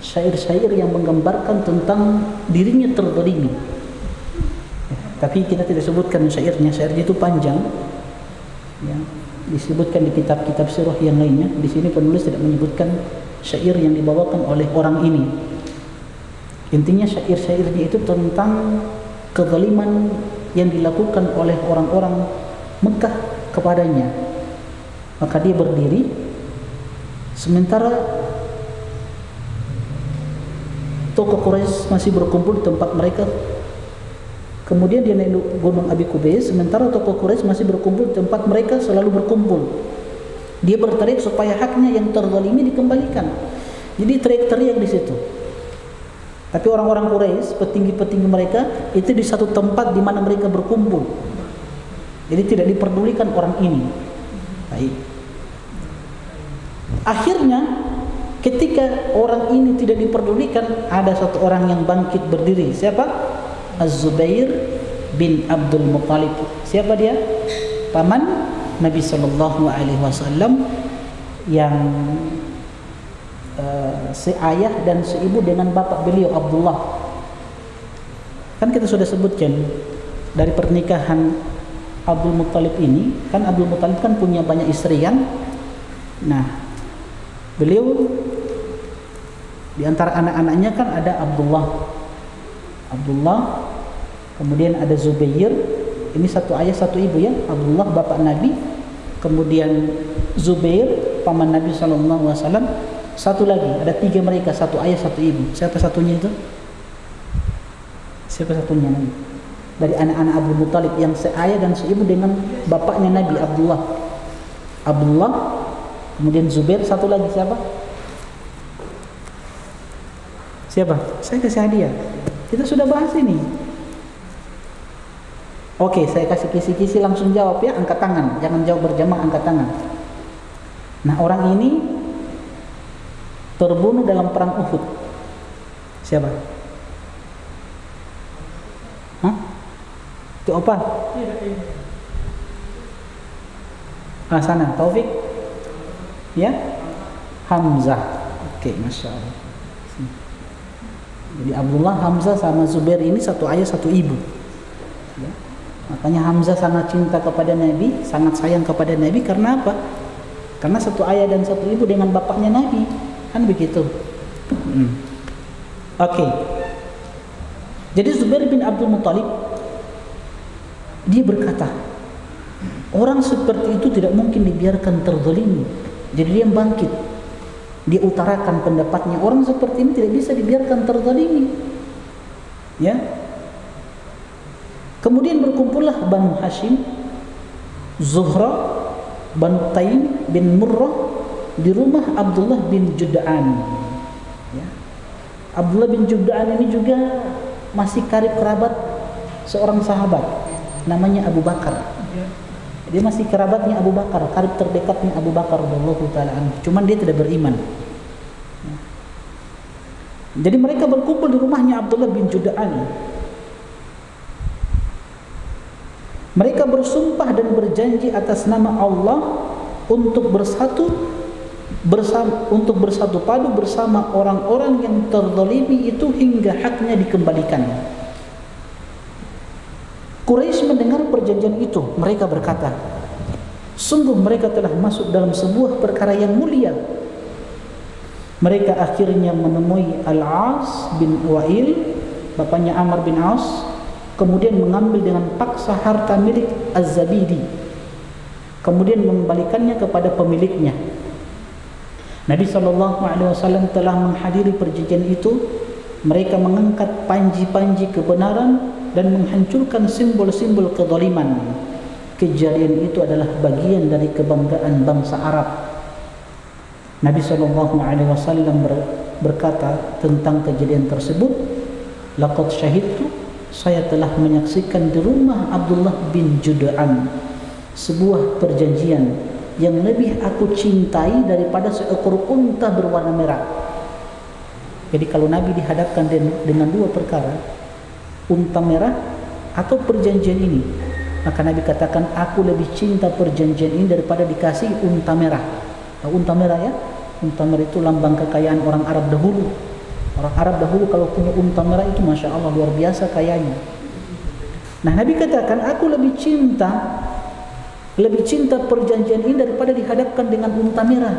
syair-syair yang menggambarkan tentang dirinya terzalimi. Tapi kita tidak sebutkan syairnya, syairnya itu panjang, ya, disebutkan di kitab-kitab sirah yang lainnya. Di sini penulis tidak menyebutkan syair yang dibawakan oleh orang ini. Intinya syair-syairnya itu tentang kezaliman yang dilakukan oleh orang-orang Mekah kepadanya. Maka dia berdiri sementara tokoh Quraisy masih berkumpul di tempat mereka. Kemudian dia naik gunung Abi Qubais, sementara tokoh Quraisy masih berkumpul di tempat mereka selalu berkumpul. Dia berteriak supaya haknya yang terzalimi dikembalikan. Jadi teriak-teriak di situ. Tapi orang-orang Quraisy, petinggi-petinggi mereka itu di satu tempat di mana mereka berkumpul. Jadi tidak diperdulikan orang ini. Baik. Akhirnya ketika orang ini tidak diperdulikan, ada satu orang yang bangkit berdiri. Siapa? Az-Zubair bin Abdul Muttalib. Siapa dia? Paman Nabi sallallahu alaihi wasallam yang seayah dan seibu dengan bapak beliau Abdullah. Kan kita sudah sebutkan dari pernikahan Abdul Muttalib ini, kan Abdul Muttalib kan punya banyak istri kan. Nah, beliau di antara anak-anaknya kan ada Abdullah, kemudian ada Zubair, ini satu ayah satu ibu ya. Abdullah bapak Nabi, kemudian Zubair paman Nabi sallallahu alaihi wasallam. Satu lagi, ada tiga mereka, satu ayah satu ibu. Siapa satunya itu? Siapa satunya Nabi? Dari anak-anak Abu Muttalib yang seayah dan seibu dengan bapaknya Nabi Abdullah, kemudian Zubair, satu lagi siapa? Siapa? Saya kasih hadiah. Kita sudah bahas ini. Oke, saya kasih kisi-kisi, langsung jawab ya, angkat tangan. Jangan jawab berjamaah, angkat tangan. Nah, orang ini terbunuh dalam perang Uhud. Siapa? Hah? Itu apa? Sana, Taufik? Ya? Hamzah. Oke, Masya Allah. Jadi Abdullah, Hamzah sama Zubair ini satu ayah satu ibu. Ya. Makanya Hamzah sangat cinta kepada Nabi, sangat sayang kepada Nabi. Karena apa? Karena satu ayah dan satu ibu dengan bapaknya Nabi. Kan begitu. Oke. Jadi Zubair bin Abdul Muttalib dia berkata, orang seperti itu tidak mungkin dibiarkan terzalimi. Jadi dia bangkit, dia utarakan pendapatnya, orang seperti ini tidak bisa dibiarkan terzalimi. Ya. Kemudian berkumpullah Banu Hashim, Zuhra, Banu Taim bin Murrah di rumah Abdullah bin Jud'an. Ya. Abdullah bin Jud'an ini juga masih karib kerabat seorang sahabat namanya Abu Bakar. Dia masih kerabatnya Abu Bakar, karib terdekatnya Abu Bakar radhiyallahu taala anhu. Cuman dia tidak beriman. Ya. Jadi mereka berkumpul di rumahnya Abdullah bin Jud'an. Mereka bersumpah dan berjanji atas nama Allah untuk bersatu padu bersama orang-orang yang terzalimi itu hingga haknya dikembalikan. Quraisy mendengar perjanjian itu, mereka berkata, sungguh mereka telah masuk dalam sebuah perkara yang mulia. Mereka akhirnya menemui Al-As bin Wa'il, bapaknya Amr bin As, kemudian mengambil dengan paksa harta milik Az-Zabidi, kemudian mengembalikannya kepada pemiliknya. Nabi SAW telah menghadiri perjanjian itu Mereka mengangkat panji-panji kebenaran dan menghancurkan simbol-simbol kezaliman. Kejadian itu adalah bagian dari kebanggaan bangsa Arab. Nabi SAW berkata tentang kejadian tersebut, laqad syahidtu, saya telah menyaksikan di rumah Abdullah bin Jud'an sebuah perjanjian yang lebih aku cintai daripada seekor unta berwarna merah. Jadi kalau Nabi dihadapkan dengan dua perkara, unta merah atau perjanjian ini, maka Nabi katakan, aku lebih cinta perjanjian ini daripada dikasih unta merah. Tahu unta merah ya? Unta merah itu lambang kekayaan orang Arab dahulu. Orang Arab dahulu kalau punya unta merah itu Masya Allah luar biasa kayanya. Nah, Nabi katakan, aku lebih cinta perjanjian ini daripada dihadapkan dengan unta merah.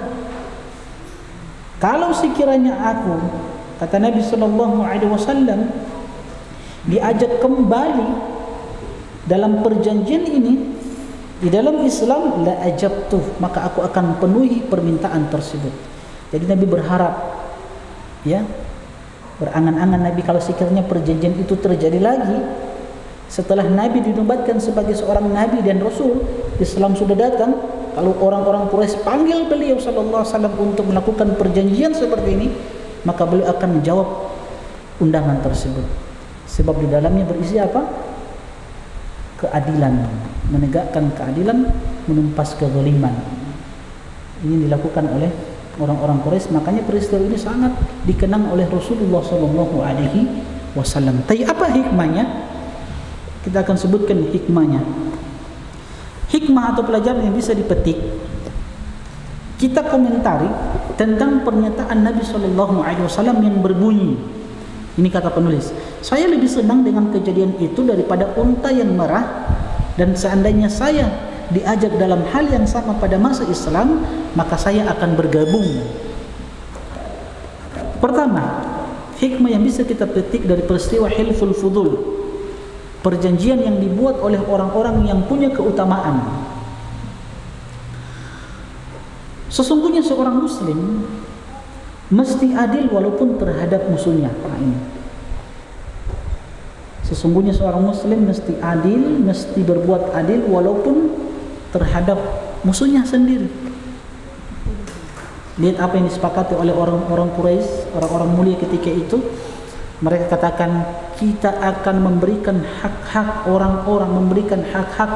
Kalau sekiranya aku, kata Nabi SAW, diajak kembali dalam perjanjian ini di dalam Islam, la ajabtuh, maka aku akan penuhi permintaan tersebut. Jadi Nabi berharap, ya, berangan-angan Nabi kalau sekiranya perjanjian itu terjadi lagi setelah Nabi dinobatkan sebagai seorang Nabi dan Rasul, Islam sudah datang. Kalau orang-orang Quraisy panggil beliau sallallahu alaihi wasallam untuk melakukan perjanjian seperti ini, maka beliau akan menjawab undangan tersebut. Sebab di dalamnya berisi apa? Keadilan, menegakkan keadilan, menumpas kezaliman. Ini dilakukan oleh orang-orang Quraisy, makanya peristiwa ini sangat dikenang oleh Rasulullah sallallahu alaihi wasallam. Tapi apa hikmahnya? Kita akan sebutkan hikmahnya. Hikmah atau pelajaran yang bisa dipetik, kita komentari tentang pernyataan Nabi SAW yang berbunyi. Ini kata penulis, saya lebih senang dengan kejadian itu daripada unta yang merah, dan seandainya saya diajak dalam hal yang sama pada masa Islam, maka saya akan bergabung. Pertama, hikmah yang bisa kita petik dari peristiwa Hilful Fudul, perjanjian yang dibuat oleh orang-orang yang punya keutamaan. Sesungguhnya seorang muslim mesti adil walaupun terhadap musuhnya. Nah, ini. Sesungguhnya seorang muslim mesti adil, mesti berbuat adil walaupun terhadap musuhnya sendiri. Lihat apa yang disepakati oleh orang-orang Quraisy, orang-orang mulia ketika itu. Mereka katakan, kita akan memberikan hak-hak orang-orang, memberikan hak-hak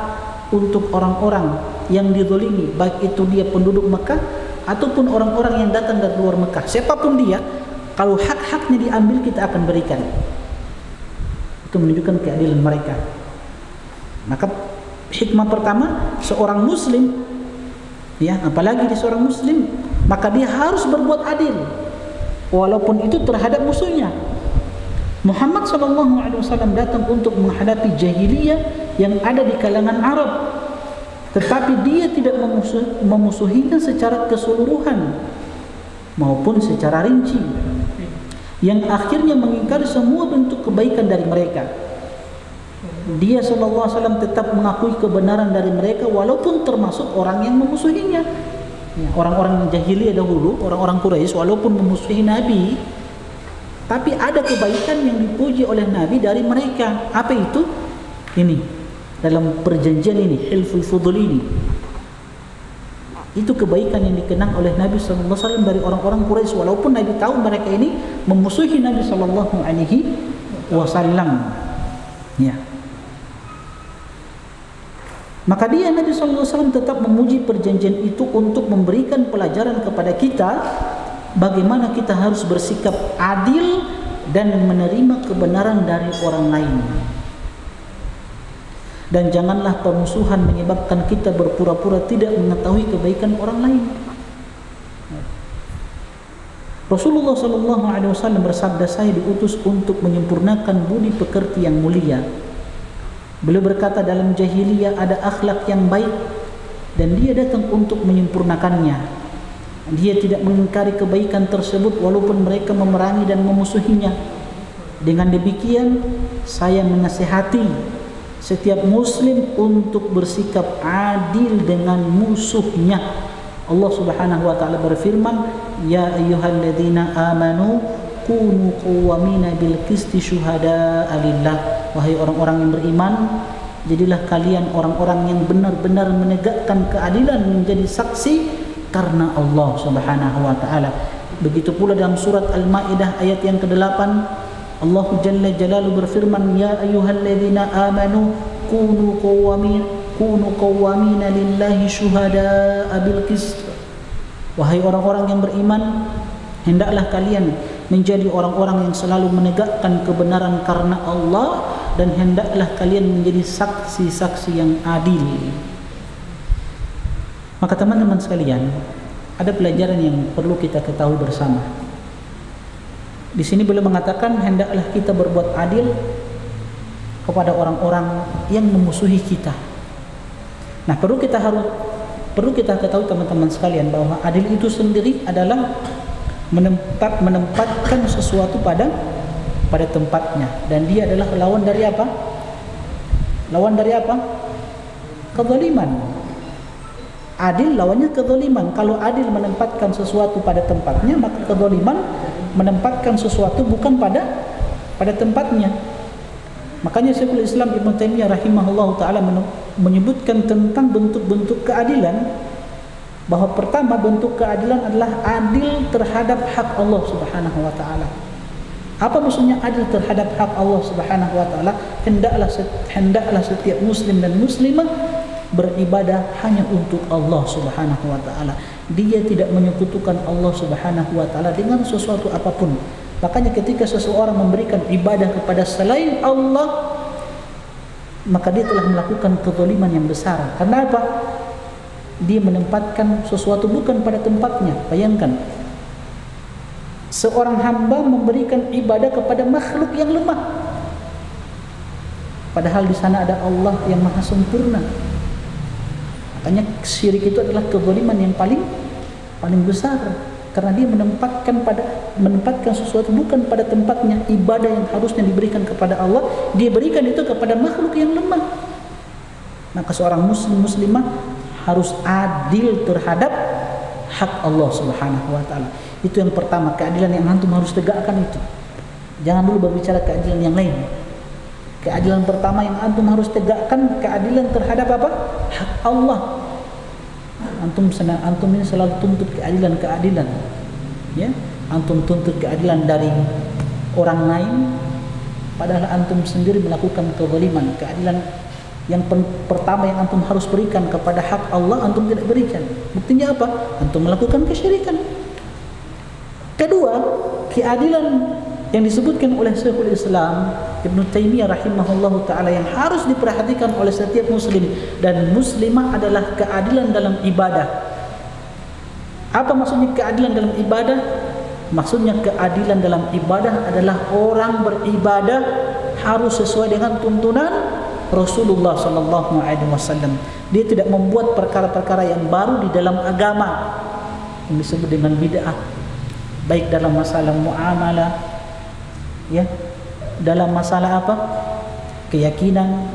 untuk orang-orang yang dizalimi, baik itu dia penduduk Mekah ataupun orang-orang yang datang dari luar Mekah. Siapapun dia, kalau hak-haknya diambil, kita akan berikan. Itu menunjukkan keadilan mereka. Maka hikmah pertama, seorang muslim, ya, apalagi dia seorang muslim, maka dia harus berbuat adil walaupun itu terhadap musuhnya. Muhammad SAW datang untuk menghadapi jahiliyah yang ada di kalangan Arab, tetapi dia tidak memusuhinya secara keseluruhan maupun secara rinci, yang akhirnya mengingkari semua bentuk kebaikan dari mereka. Dia SAW tetap mengakui kebenaran dari mereka walaupun termasuk orang yang memusuhinya. Orang-orang jahiliyah dahulu, orang-orang Quraisy, walaupun memusuhi Nabi, tapi ada kebaikan yang dipuji oleh Nabi dari mereka. Apa itu? Ini, dalam perjanjian ini, Hilful Fudul ini. Itu kebaikan yang dikenang oleh Nabi SAW dari orang-orang Quraisy, walaupun Nabi tahu mereka ini memusuhi Nabi SAW. Ya. Maka dia, Nabi SAW, tetap memuji perjanjian itu untuk memberikan pelajaran kepada kita bagaimana kita harus bersikap adil dan menerima kebenaran dari orang lain. Dan janganlah permusuhan menyebabkan kita berpura-pura tidak mengetahui kebaikan orang lain. Rasulullah SAW bersabda, saya diutus untuk menyempurnakan budi pekerti yang mulia. Beliau berkata, dalam jahiliyah ada akhlak yang baik dan dia datang untuk menyempurnakannya. Dia tidak mengingkari kebaikan tersebut walaupun mereka memerangi dan memusuhinya. Dengan demikian, saya menasihati setiap muslim untuk bersikap adil dengan musuhnya. Allah Subhanahu wa taala berfirman, ya ayyuhalladzina amanu kunu qawwamina bil qisti syuhada'a lillah. Wahai orang-orang yang beriman, jadilah kalian orang-orang yang benar-benar menegakkan keadilan, menjadi saksi karena Allah Subhanahu wa taala. Begitu pula dalam surat Al-Maidah ayat yang ke-8, Allah Jalla Jalaluhu berfirman, ya ayyuhalladzina amanu kunu qawwamina lillahi syuhada'a bil qist. Wahai orang-orang yang beriman, hendaklah kalian menjadi orang-orang yang selalu menegakkan kebenaran karena Allah, dan hendaklah kalian menjadi saksi-saksi yang adil. Maka teman-teman sekalian, ada pelajaran yang perlu kita ketahui bersama. Di sini beliau mengatakan hendaklah kita berbuat adil kepada orang-orang yang memusuhi kita. Nah, perlu kita ketahui teman-teman sekalian bahwa adil itu sendiri adalah menempatkan sesuatu pada tempatnya, dan dia adalah lawan dari apa? Lawan dari apa? Kezaliman. Adil lawannya kezaliman. Kalau adil menempatkan sesuatu pada tempatnya, maka kezaliman menempatkan sesuatu bukan pada tempatnya. Makanya Syekhul Islam Ibnu Taimiyah rahimahullah taala menyebutkan tentang bentuk-bentuk keadilan, bahwa pertama bentuk keadilan adalah adil terhadap hak Allah Subhanahu wa taala. Apa maksudnya adil terhadap hak Allah Subhanahu wa taala? Hendaklah setiap muslim dan muslimah beribadah hanya untuk Allah Subhanahu wa taala. Dia tidak menyekutukan Allah Subhanahu wa taala dengan sesuatu apapun. Makanya ketika seseorang memberikan ibadah kepada selain Allah, maka dia telah melakukan kezaliman yang besar. Karena apa? Dia menempatkan sesuatu bukan pada tempatnya. Bayangkan, seorang hamba memberikan ibadah kepada makhluk yang lemah, padahal di sana ada Allah yang maha sempurna. Makanya syirik itu adalah kezaliman yang paling besar, karena dia menempatkan sesuatu bukan pada tempatnya. Ibadah yang harusnya diberikan kepada Allah, dia berikan itu kepada makhluk yang lemah. Maka seorang muslimah harus adil terhadap hak Allah Subhanahu wa taala. Itu yang pertama, keadilan yang antum harus tegakkan itu. Jangan dulu berbicara keadilan yang lain. Keadilan pertama yang antum harus tegakkan, keadilan terhadap apa? Hak Allah. Antum ini selalu tuntut keadilan. Ya, antum tuntut keadilan dari orang lain, padahal antum sendiri melakukan kezaliman. Keadilan yang pertama yang antum harus berikan kepada hak Allah, antum tidak berikan. Buktinya apa? Antum melakukan kesyirikan. Kedua, keadilan yang disebutkan oleh Syekhul Islam Ibnu Taimiyah rahimahullahu taala yang harus diperhatikan oleh setiap muslim dan muslimah adalah keadilan dalam ibadah. Apa maksudnya keadilan dalam ibadah? Maksudnya keadilan dalam ibadah adalah orang beribadah harus sesuai dengan tuntunan Rasulullah sallallahu alaihi wasallam. Dia tidak membuat perkara-perkara yang baru di dalam agama yang disebut dengan bid'ah, baik dalam masalah muamalah, ya, dalam masalah apa? Keyakinan,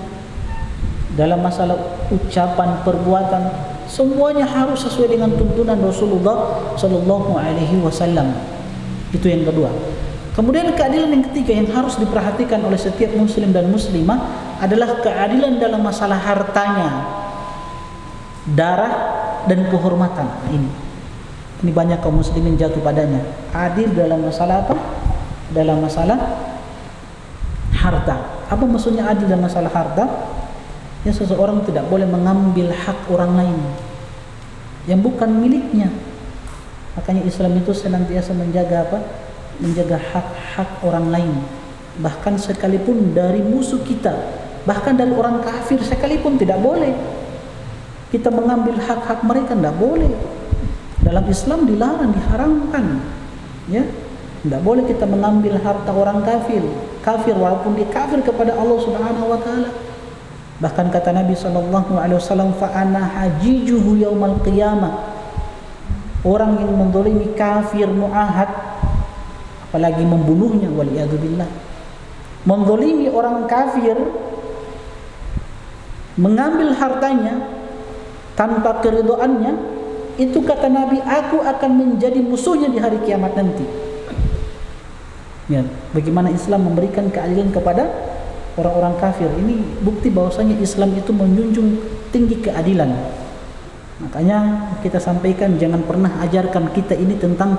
dalam masalah ucapan, perbuatan, semuanya harus sesuai dengan tuntunan Rasulullah sallallahu alaihi wasallam. Itu yang kedua. Kemudian keadilan yang ketiga yang harus diperhatikan oleh setiap muslim dan muslimah adalah keadilan dalam masalah hartanya, darah dan kehormatan. Ini banyak kaum muslimin jatuh padanya. Adil dalam masalah apa? Dalam masalah harta. Apa maksudnya adil dalam masalah harta? Ya, seseorang tidak boleh mengambil hak orang lain yang bukan miliknya. Makanya Islam itu senantiasa menjaga apa? Menjaga hak-hak orang lain. Bahkan sekalipun dari musuh kita, bahkan dari orang kafir sekalipun tidak boleh kita mengambil hak-hak mereka, tidak boleh. Dalam Islam dilarang, diharamkan. Ya, tidak boleh kita mengambil harta orang kafir walaupun dia kafir kepada Allah Subhanahu wa taala. Bahkan kata Nabi sallallahu alaihi wasallam, fa ana hajijuhu yaumal qiyamah. Orang yang menzalimi kafir muahad, apalagi membunuhnya, waliyadzubillah, menzalimi orang kafir, mengambil hartanya tanpa keridhaannya, itu kata Nabi, aku akan menjadi musuhnya di hari kiamat nanti. Ya, bagaimana Islam memberikan keadilan kepada orang-orang kafir. Ini bukti bahwasanya Islam itu menjunjung tinggi keadilan. Makanya kita sampaikan jangan pernah ajarkan kita ini tentang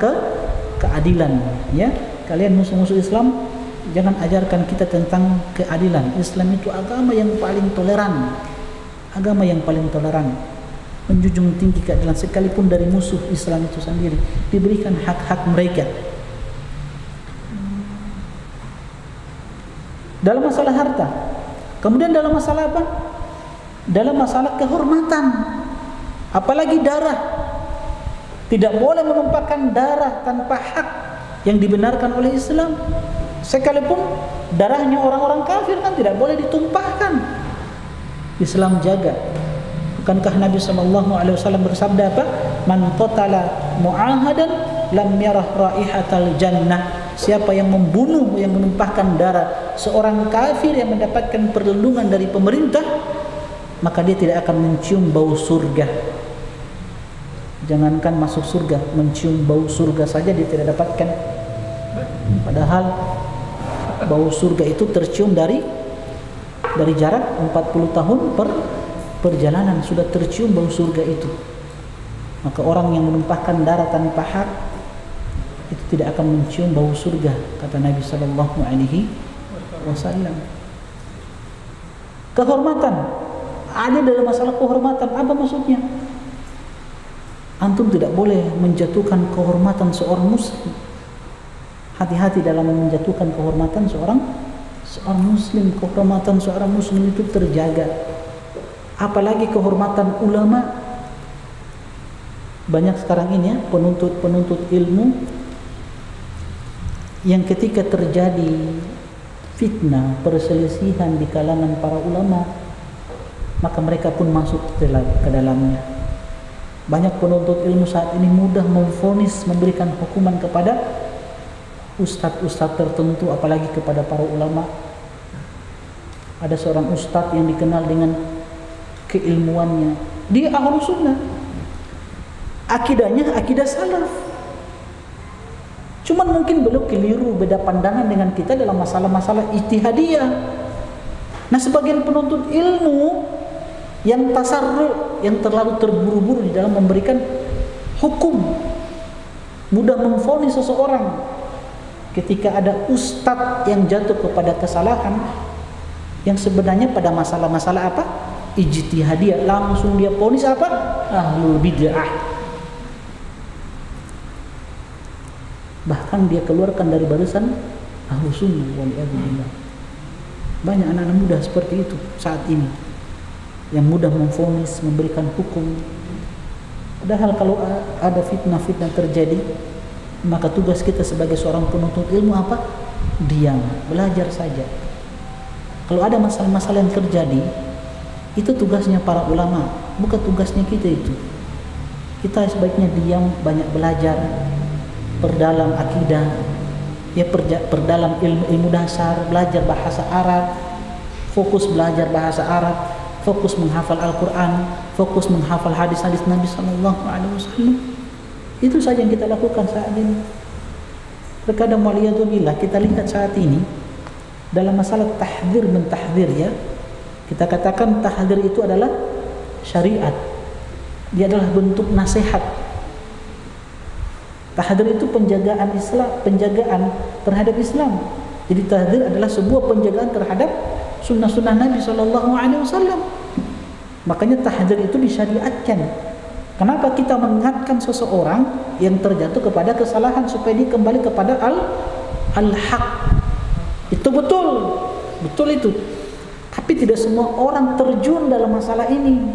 keadilan, ya. Kalian musuh-musuh Islam jangan ajarkan kita tentang keadilan. Islam itu agama yang paling toleran. Agama yang paling toleran, menjunjung tinggi keadilan sekalipun dari musuh Islam itu sendiri diberikan hak-hak mereka. Dalam masalah harta, kemudian dalam masalah apa? Dalam masalah kehormatan, apalagi darah. Tidak boleh menumpahkan darah tanpa hak yang dibenarkan oleh Islam. Sekalipun darahnya orang-orang kafir kan tidak boleh ditumpahkan. Islam jaga. Bukankah Nabi SAW bersabda apa? Man qatala mu'ahadan lam yarah raihatal jannah. Siapa yang membunuh, yang menumpahkan darah seorang kafir yang mendapatkan perlindungan dari pemerintah, maka dia tidak akan mencium bau surga. Jangankan masuk surga, mencium bau surga saja dia tidak dapatkan. Padahal bau surga itu tercium dari jarak 40 tahun perjalanan sudah tercium bau surga itu. Maka orang yang menumpahkan darah tanpa hak itu tidak akan mencium bau surga, kata Nabi sallallahu alaihi wasallam. Kehormatan ada dalam masalah kehormatan. Apa maksudnya? Antum tidak boleh menjatuhkan kehormatan seorang muslim. Hati-hati dalam menjatuhkan kehormatan seorang muslim. Kehormatan seorang muslim itu terjaga. Apalagi kehormatan ulama. Banyak sekarang ini ya penuntut ilmu yang ketika terjadi fitnah, perselisihan di kalangan para ulama, maka mereka pun masuk ke dalamnya. Banyak penuntut ilmu saat ini mudah memvonis, memberikan hukuman kepada ustadz-ustadz tertentu, apalagi kepada para ulama. Ada seorang ustadz yang dikenal dengan keilmuannya, dia ahlu sunnah, akidahnya akidah salaf. Cuman mungkin beliau keliru, beda pandangan dengan kita dalam masalah-masalah ijtihadiyah. Nah, sebagian penuntut ilmu yang tasarru, yang terlalu terburu-buru di dalam memberikan hukum, mudah memvonis seseorang. Ketika ada ustadz yang jatuh kepada kesalahan yang sebenarnya pada masalah-masalah apa? Ijtihadiyah, langsung dia vonis apa? Ahlul bid'ah. Bahkan dia keluarkan dari barisan ahlu sunnah waliyadzubillah. Banyak anak-anak muda seperti itu saat ini, yang mudah memvonis, memberikan hukum. Padahal kalau ada fitnah-fitnah terjadi, maka tugas kita sebagai seorang penuntut ilmu apa? Diam, belajar saja. Kalau ada masalah-masalah yang terjadi, itu tugasnya para ulama, bukan tugasnya kita itu. Kita sebaiknya diam, banyak belajar, perdalam akidah, ya perdalam ilmu dasar, belajar bahasa Arab, fokus belajar bahasa Arab, fokus menghafal Al-Quran, fokus menghafal hadis-hadis Nabi sallallahu alaihi wasallam. Itu saja yang kita lakukan saat ini. Terkadang waliyadzubillah kita lihat saat ini dalam masalah tahdzir mentahdzir, ya. Kita katakan tahdzir itu adalah syariat. Dia adalah bentuk nasihat. Tahdzir itu penjagaan Islam, penjagaan terhadap Islam. Jadi tahdzir adalah sebuah penjagaan terhadap sunnah-sunnah Nabi sallallahu alaihi wasallam. Makanya tahdzir itu disyariatkan. Kenapa kita mengingatkan seseorang yang terjatuh kepada kesalahan supaya dia kembali kepada al-haq? Itu betul itu. Tapi tidak semua orang terjun dalam masalah ini.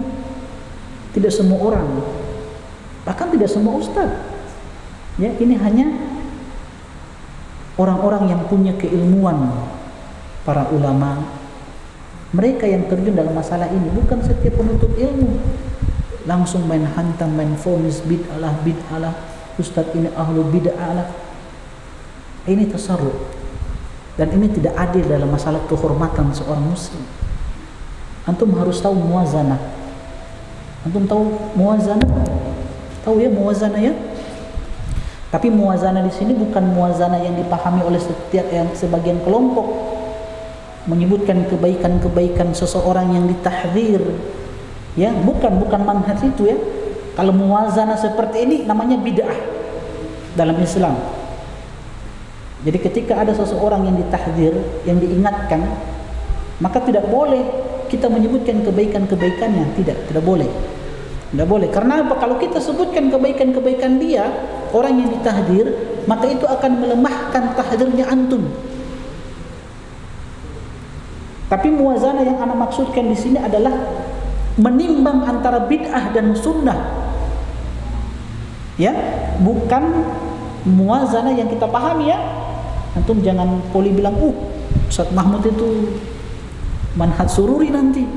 Tidak semua orang. Bahkan tidak semua ustaz. Ya, ini hanya orang-orang yang punya keilmuan, para ulama. Mereka yang terjun dalam masalah ini, bukan setiap penuntut ilmu. Langsung main hantam, main vonis bid'alah, ustaz ini ahlu bid'alah. Ini tasarruf. Dan ini tidak adil dalam masalah kehormatan seorang muslim. Antum harus tahu muwazanah. Antum tahu muwazanah? Tahu ya muwazanah ya? Tapi muwazanah di sini bukan muwazanah yang dipahami oleh sebagian kelompok, menyebutkan kebaikan-kebaikan seseorang yang ditahdzir. Ya, bukan manhaj itu ya. Kalau muwazanah seperti ini namanya bid'ah dalam Islam. Jadi ketika ada seseorang yang ditahdzir, yang diingatkan, maka tidak boleh kita menyebutkan kebaikan-kebaikannya, tidak boleh. Tidak boleh. Karena apa? Kalau kita sebutkan kebaikan-kebaikan dia, orang yang ditahdzir, maka itu akan melemahkan tahdzirnya antum. Tapi muwazanah yang ana maksudkan di sini adalah menimbang antara bid'ah dan sunnah. Ya, bukan muwazanah yang kita pahami ya. Antum jangan poli bilang, Ustaz Mahmud itu manhaj sururi nanti.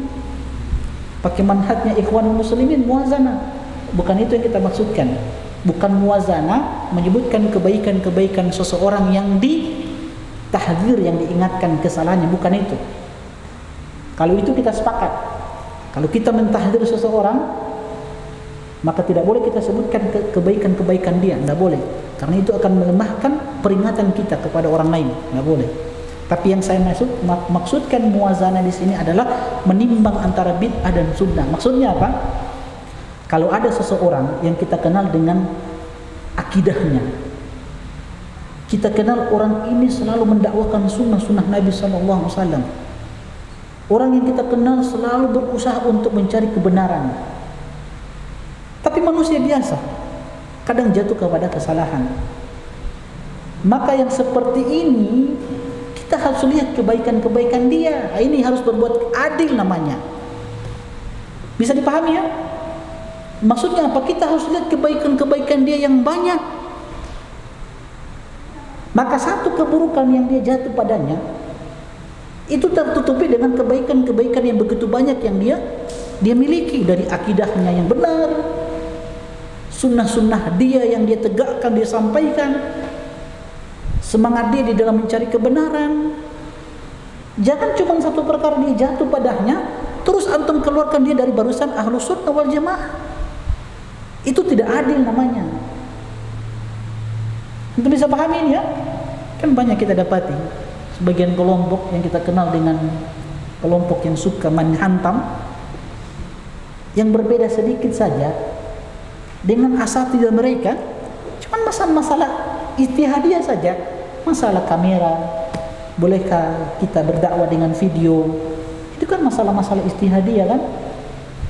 Pakai manhajnya Ikhwanul Muslimin muwazanah. Bukan itu yang kita maksudkan. Bukan muwazanah menyebutkan kebaikan-kebaikan seseorang yang ditahdzir, yang diingatkan kesalahannya, bukan itu. Kalau itu kita sepakat. Kalau kita mentahdzir seseorang, maka tidak boleh kita sebutkan kebaikan-kebaikan dia, tidak boleh. Karena itu akan melemahkan peringatan kita kepada orang lain, tidak boleh. Tapi yang saya maksudkan muwazanah di sini adalah menimbang antara bid'ah dan sunnah. Maksudnya apa? Kalau ada seseorang yang kita kenal dengan akidahnya, kita kenal orang ini selalu mendakwakan sunnah Nabi SAW. Orang yang kita kenal selalu berusaha untuk mencari kebenaran. Tapi manusia biasa, kadang jatuh kepada kesalahan. Maka yang seperti ini kita harus lihat kebaikan-kebaikan dia. Ini harus berbuat adil namanya. Bisa dipahami ya? Maksudnya apa? Kita harus lihat kebaikan-kebaikan dia yang banyak. Maka satu keburukan yang dia jatuh padanya, itu tertutupi dengan kebaikan-kebaikan yang begitu banyak yang dia miliki. Dari akidahnya yang benar, sunnah-sunnah dia yang dia tegakkan, dia sampaikan, semangat dia di dalam mencari kebenaran. Jangan cuma satu perkara dia jatuh padanya, terus antum keluarkan dia dari barisan Ahlus Sunnah wal Jamaah. Itu tidak adil namanya. Antum bisa pahami ini ya? Kan banyak kita dapati sebagian kelompok yang kita kenal dengan kelompok yang suka menghantam, yang berbeda sedikit saja dengan asatidz mereka, cuma masalah ijtihadiyah saja. Masalah kamera, bolehkah kita berdakwah dengan video? Itu kan masalah-masalah ijtihadiyah kan?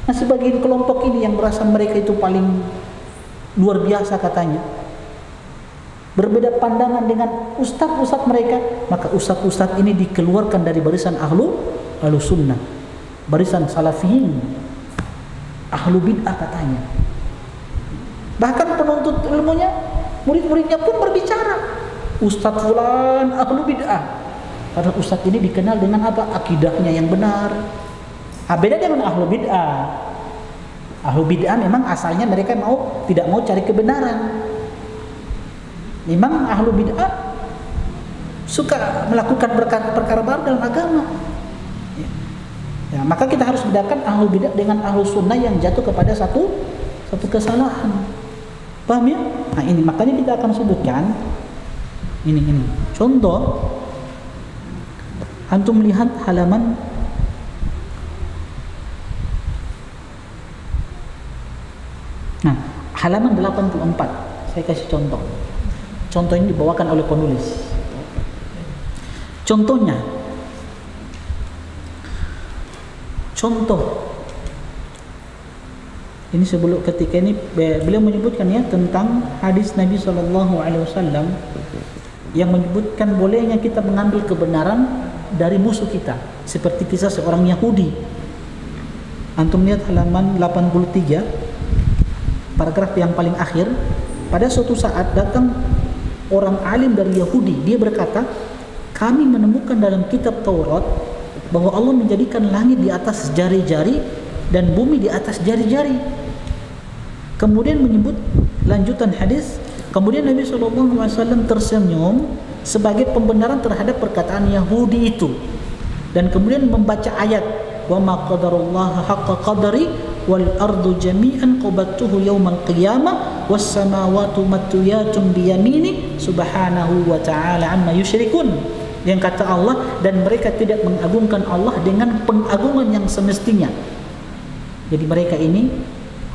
Nah, sebagian kelompok ini yang merasa mereka itu paling luar biasa katanya, berbeda pandangan dengan ustadz-ustadz mereka, maka ustadz-ustadz ini dikeluarkan dari barisan ahlu sunnah, barisan salafiyin, ahlu bid'ah katanya. Bahkan penuntut ilmunya, murid-muridnya pun berbicara, ustadz fulan ahlu bid'ah. Karena ustadz ini dikenal dengan apa? Akidahnya yang benar. Beda dengan ahlu bid'ah. Ahlu bid'ah memang asalnya mereka tidak mau cari kebenaran. Memang ahlu bid'ah suka melakukan perkara baru dalam agama. Ya, maka kita harus bedakan ahlu bid'ah dengan ahlu sunnah yang jatuh kepada satu kesalahan. Paham ya? Nah ini makanya kita akan sebutkan ini contoh. Antum melihat halaman halaman 84. Saya kasih contoh. Contoh ini dibawakan oleh penulis. Contohnya, ini sebelum ketika ini beliau menyebutkan ya tentang hadis Nabi SAW yang menyebutkan bolehnya kita mengambil kebenaran dari musuh kita, seperti kisah seorang Yahudi. Antum lihat halaman 83, paragraf yang paling akhir. Pada suatu saat datang orang alim dari Yahudi, dia berkata, kami menemukan dalam kitab Taurat bahwa Allah menjadikan langit di atas jari-jari dan bumi di atas jari-jari. Kemudian menyebut lanjutan hadis, kemudian Nabi SAW tersenyum sebagai pembenaran terhadap perkataan Yahudi itu, dan kemudian membaca ayat wa ma qadarullah haqqa qadari wal ardu jami'an qabadtuhu yaumal qiyamah was samawati matwiyatun bi yamini subhanahu wa ta'ala amma yusyrikun. Yang kata Allah, dan mereka tidak mengagungkan Allah dengan pengagungan yang semestinya. Jadi mereka ini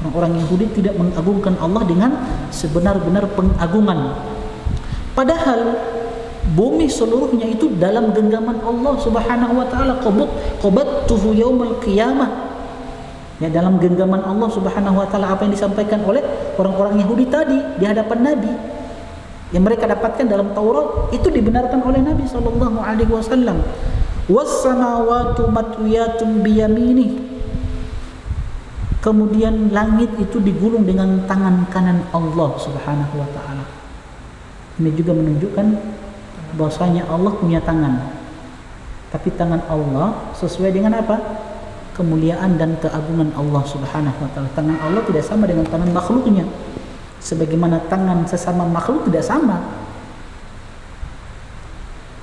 orang-orang Yahudi tidak mengagungkan Allah dengan sebenar-benar pengagungan. Padahal bumi seluruhnya itu dalam genggaman Allah Subhanahu wa taala. Qabattuhu yaumal qiyamah. Ya, dalam genggaman Allah Subhanahu wa taala, apa yang disampaikan oleh orang-orang Yahudi tadi di hadapan Nabi yang mereka dapatkan dalam Taurat itu dibenarkan oleh Nabi sallallahu alaihi wasallam. Was samawati matwiyatun bi yaminih. Kemudian langit itu digulung dengan tangan kanan Allah Subhanahu wa taala. Ini juga menunjukkan bahwasanya Allah punya tangan. Tapi tangan Allah sesuai dengan apa? Kemuliaan dan keagungan Allah Subhanahu wa taala. Tangan Allah tidak sama dengan tangan makhluknya. Sebagaimana tangan sesama makhluk tidak sama.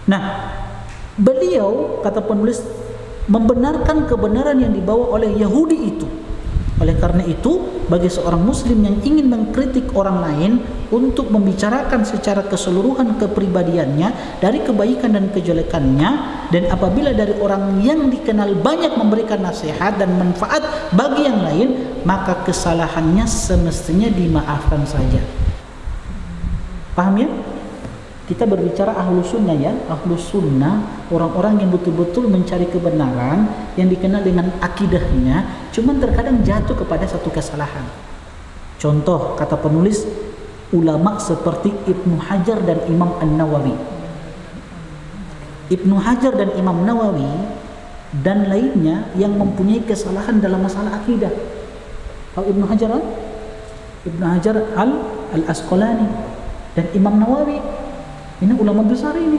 Nah, beliau, kata penulis, membenarkan kebenaran yang dibawa oleh Yahudi itu. Oleh karena itu, bagi seorang muslim yang ingin mengkritik orang lain untuk membicarakan secara keseluruhan kepribadiannya dari kebaikan dan kejelekannya, dan apabila dari orang yang dikenal banyak memberikan nasihat dan manfaat bagi yang lain, maka kesalahannya semestinya dimaafkan saja. Paham ya? Kita berbicara ahlu sunnah ya. Ahlu sunnah, orang-orang yang betul-betul mencari kebenaran, yang dikenal dengan akidahnya, cuman terkadang jatuh kepada satu kesalahan. Contoh, kata penulis, ulama seperti Ibnu Hajar dan Imam An-Nawawi. Ibnu Hajar dan Imam Nawawi dan lainnya yang mempunyai kesalahan dalam masalah akidah. Tahu Ibnu Hajar? Ibnu Hajar Al-Asqalani dan Imam Nawawi. Ini ulama besar ini.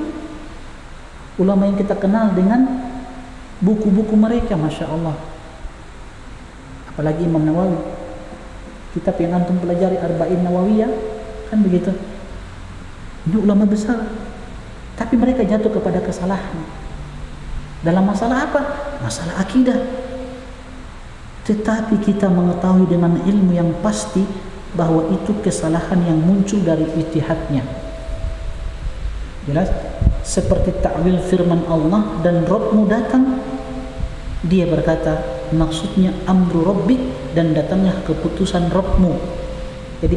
Ulama yang kita kenal dengan buku-buku mereka, Masya Allah. Apalagi Imam Nawawi. Kitab yang antum pelajari Arba'in Nawawiyah, kan begitu. Ini ulama besar. Tapi mereka jatuh kepada kesalahan. Dalam masalah apa? Masalah akidah. Tetapi kita mengetahui dengan ilmu yang pasti bahwa itu kesalahan yang muncul dari ijtihadnya. Jelas? Seperti ta'wil firman Allah, dan Rabbmu datang, dia berkata maksudnya amru rabbik, dan datanglah keputusan Rabbmu. Jadi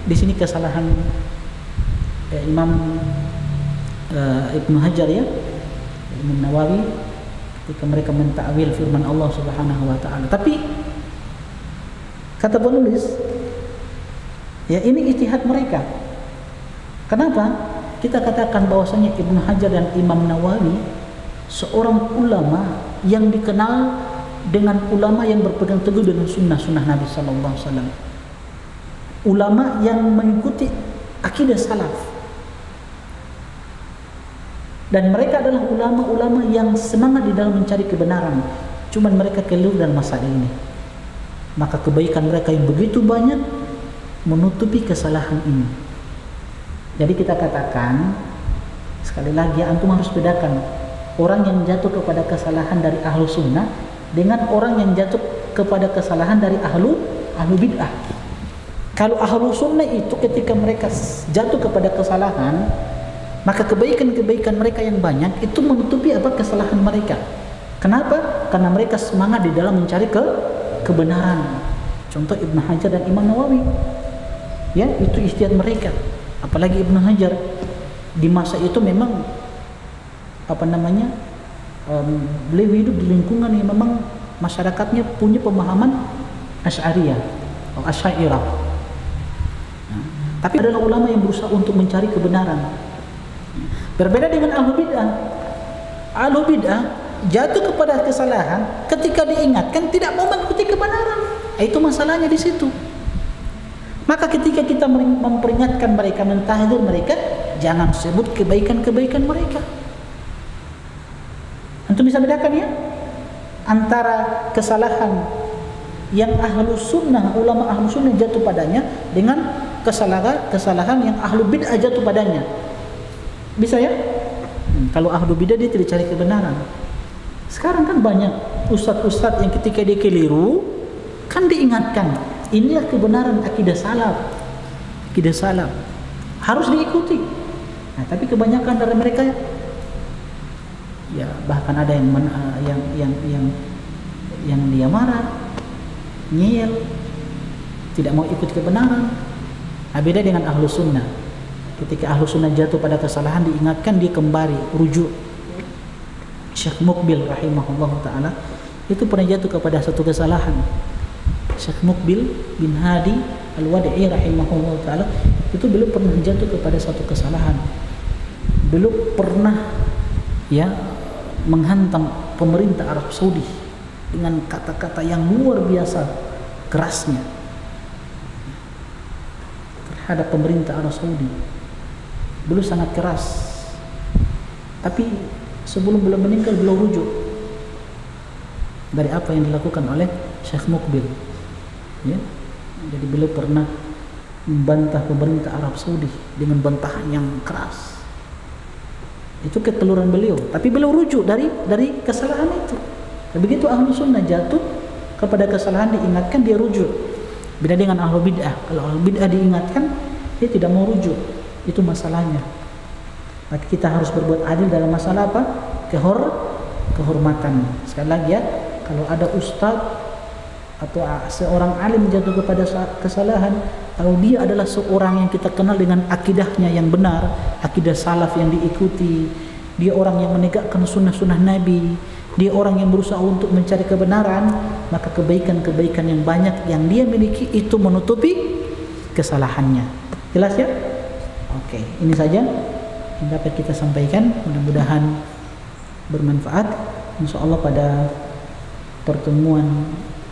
di sini kesalahan Imam Ibnu Hajar ya, Imam Nawawi, ketika mereka mentakwil firman Allah Subhanahu wa taala. Tapi kata penulis, ya ini ijtihad mereka. Kenapa? Kita katakan bahwasanya Ibnu Hajar dan Imam Nawawi seorang ulama yang dikenal dengan ulama yang berpegang teguh dengan sunnah Nabi sallallahu alaihi wasallam. Ulama yang mengikuti akidah salaf. Dan mereka adalah ulama-ulama yang semangat di dalam mencari kebenaran. Cuman mereka keliru dalam masalah ini. Maka kebaikan mereka yang begitu banyak menutupi kesalahan ini. Jadi kita katakan, sekali lagi antum harus bedakan orang yang jatuh kepada kesalahan dari ahlu sunnah dengan orang yang jatuh kepada kesalahan dari ahlu bid'ah. Kalau ahlu sunnah itu ketika mereka jatuh kepada kesalahan, maka kebaikan-kebaikan mereka yang banyak itu menutupi apa kesalahan mereka. Kenapa? Karena mereka semangat di dalam mencari kebenaran. Contoh Ibnu Hajar dan Imam Nawawi. Ya, itu ijtihad mereka. Apalagi Ibnu Hajar di masa itu memang beliau hidup di lingkungan yang memang masyarakatnya punya pemahaman Asy'ariyah atau Asy'ariyah. Tapi adalah ulama yang berusaha untuk mencari kebenaran. Berbeda dengan ahlu bid'ah. Ahlu bid'ah jatuh kepada kesalahan ketika diingatkan tidak mau mengikuti kebenaran. Itu masalahnya di situ. Maka ketika kita memperingatkan mereka, mentahdzir mereka, jangan sebut kebaikan-kebaikan mereka. Antum bisa bedakan ya antara kesalahan yang ahlu sunnah, ulama ahlu sunnah jatuh padanya, dengan kesalahan yang ahlu bid'ah jatuh padanya. Bisa ya? Kalau ahlu bid'ah dia tidak cari kebenaran. Sekarang kan banyak ustadz-ustadz yang ketika dia keliru, Kan diingatkan, inilah kebenaran akidah salaf. Akidah salaf harus diikuti. Nah, tapi kebanyakan dari mereka ya bahkan ada yang dia marah, ngeyel, tidak mau ikut kebenaran. Nah, beda dengan ahlu sunnah. Ketika ahlu sunnah jatuh pada kesalahan diingatkan, dia kembali rujuk. Syekh Mukbil rahimahullah ta'ala itu pernah jatuh kepada satu kesalahan. Syekh Mukbil bin Hadi Al-Wadi'i rahimahullah ta'ala itu beliau pernah jatuh kepada satu kesalahan. Beliau pernah menghantam pemerintah Arab Saudi dengan kata-kata yang luar biasa kerasnya terhadap pemerintah Arab Saudi. Beliau sangat keras, tapi sebelum beliau meninggal beliau rujuk dari apa yang dilakukan oleh Syekh Mukbil. Ya, jadi beliau pernah membantah pemerintah Arab Saudi dengan bantahan yang keras. Itu keteluran beliau, tapi beliau rujuk dari kesalahan itu. Begitu ahlu sunnah jatuh kepada kesalahan diingatkan, dia rujuk. Beda dengan ahlu bid'ah. Kalau ahlu bid'ah diingatkan, dia tidak mau rujuk. Itu masalahnya. Maka kita harus berbuat adil dalam masalah apa? Kehormatan. Sekali lagi ya, kalau ada ustadz atau seorang alim jatuh kepada kesalahan, kalau dia adalah seorang yang kita kenal dengan akidahnya yang benar, akidah salaf yang diikuti, dia orang yang menegakkan sunnah-sunnah Nabi, dia orang yang berusaha untuk mencari kebenaran, maka kebaikan-kebaikan yang banyak yang dia miliki itu menutupi kesalahannya. Jelas ya? Oke, ini saja yang dapat kita sampaikan. Mudah-mudahan bermanfaat. Insya Allah pada pertemuan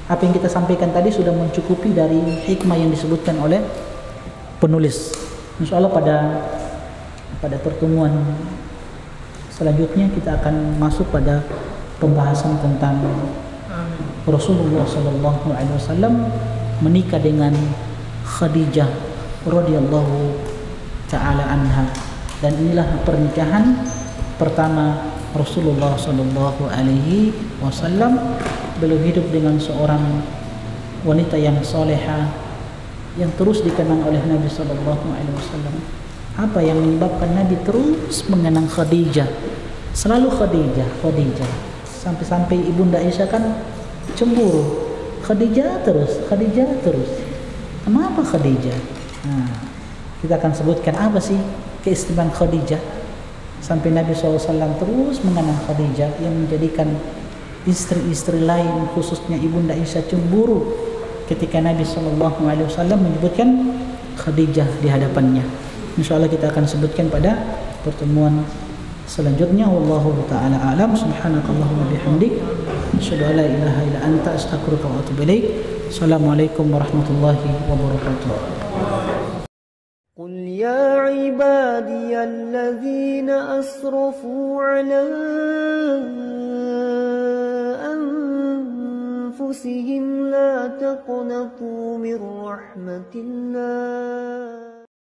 apa yang kita sampaikan tadi sudah mencukupi dari hikmah yang disebutkan oleh penulis. Insya Allah pada pertemuan selanjutnya kita akan masuk pada pembahasan tentang Rasulullah SAW menikah dengan Khadijah radhiyallahu ta'ala anha, dan inilah pernikahan pertama Rasulullah SAW. Beliau hidup dengan seorang wanita yang soleha yang terus dikenang oleh Nabi SAW. Apa yang menyebabkan Nabi terus mengenang Khadijah? Selalu Khadijah. Sampai-sampai Ibunda Aisyah kan cemburu. Khadijah terus. Kenapa Khadijah? Nah, kita akan sebutkan apa sih keistimewaan Khadijah sampai Nabi SAW terus mengenang Khadijah yang menjadikan istri-istri lain khususnya Ibunda Aisyah cemburu ketika Nabi SAW menyebutkan Khadijah di hadapannya. InsyaAllah kita akan sebutkan pada pertemuan selanjutnya. Wallahu ta'ala a'lam. Subhanakallahumma bihamdik, asyhadu an la ilaha illa anta, astaghfiruka wa atubu ilaik. Assalamualaikum warahmatullahi wabarakatuh. قل يا عبادي الذين أسرفوا على أنفسهم لا تقنطوا من رحمة الله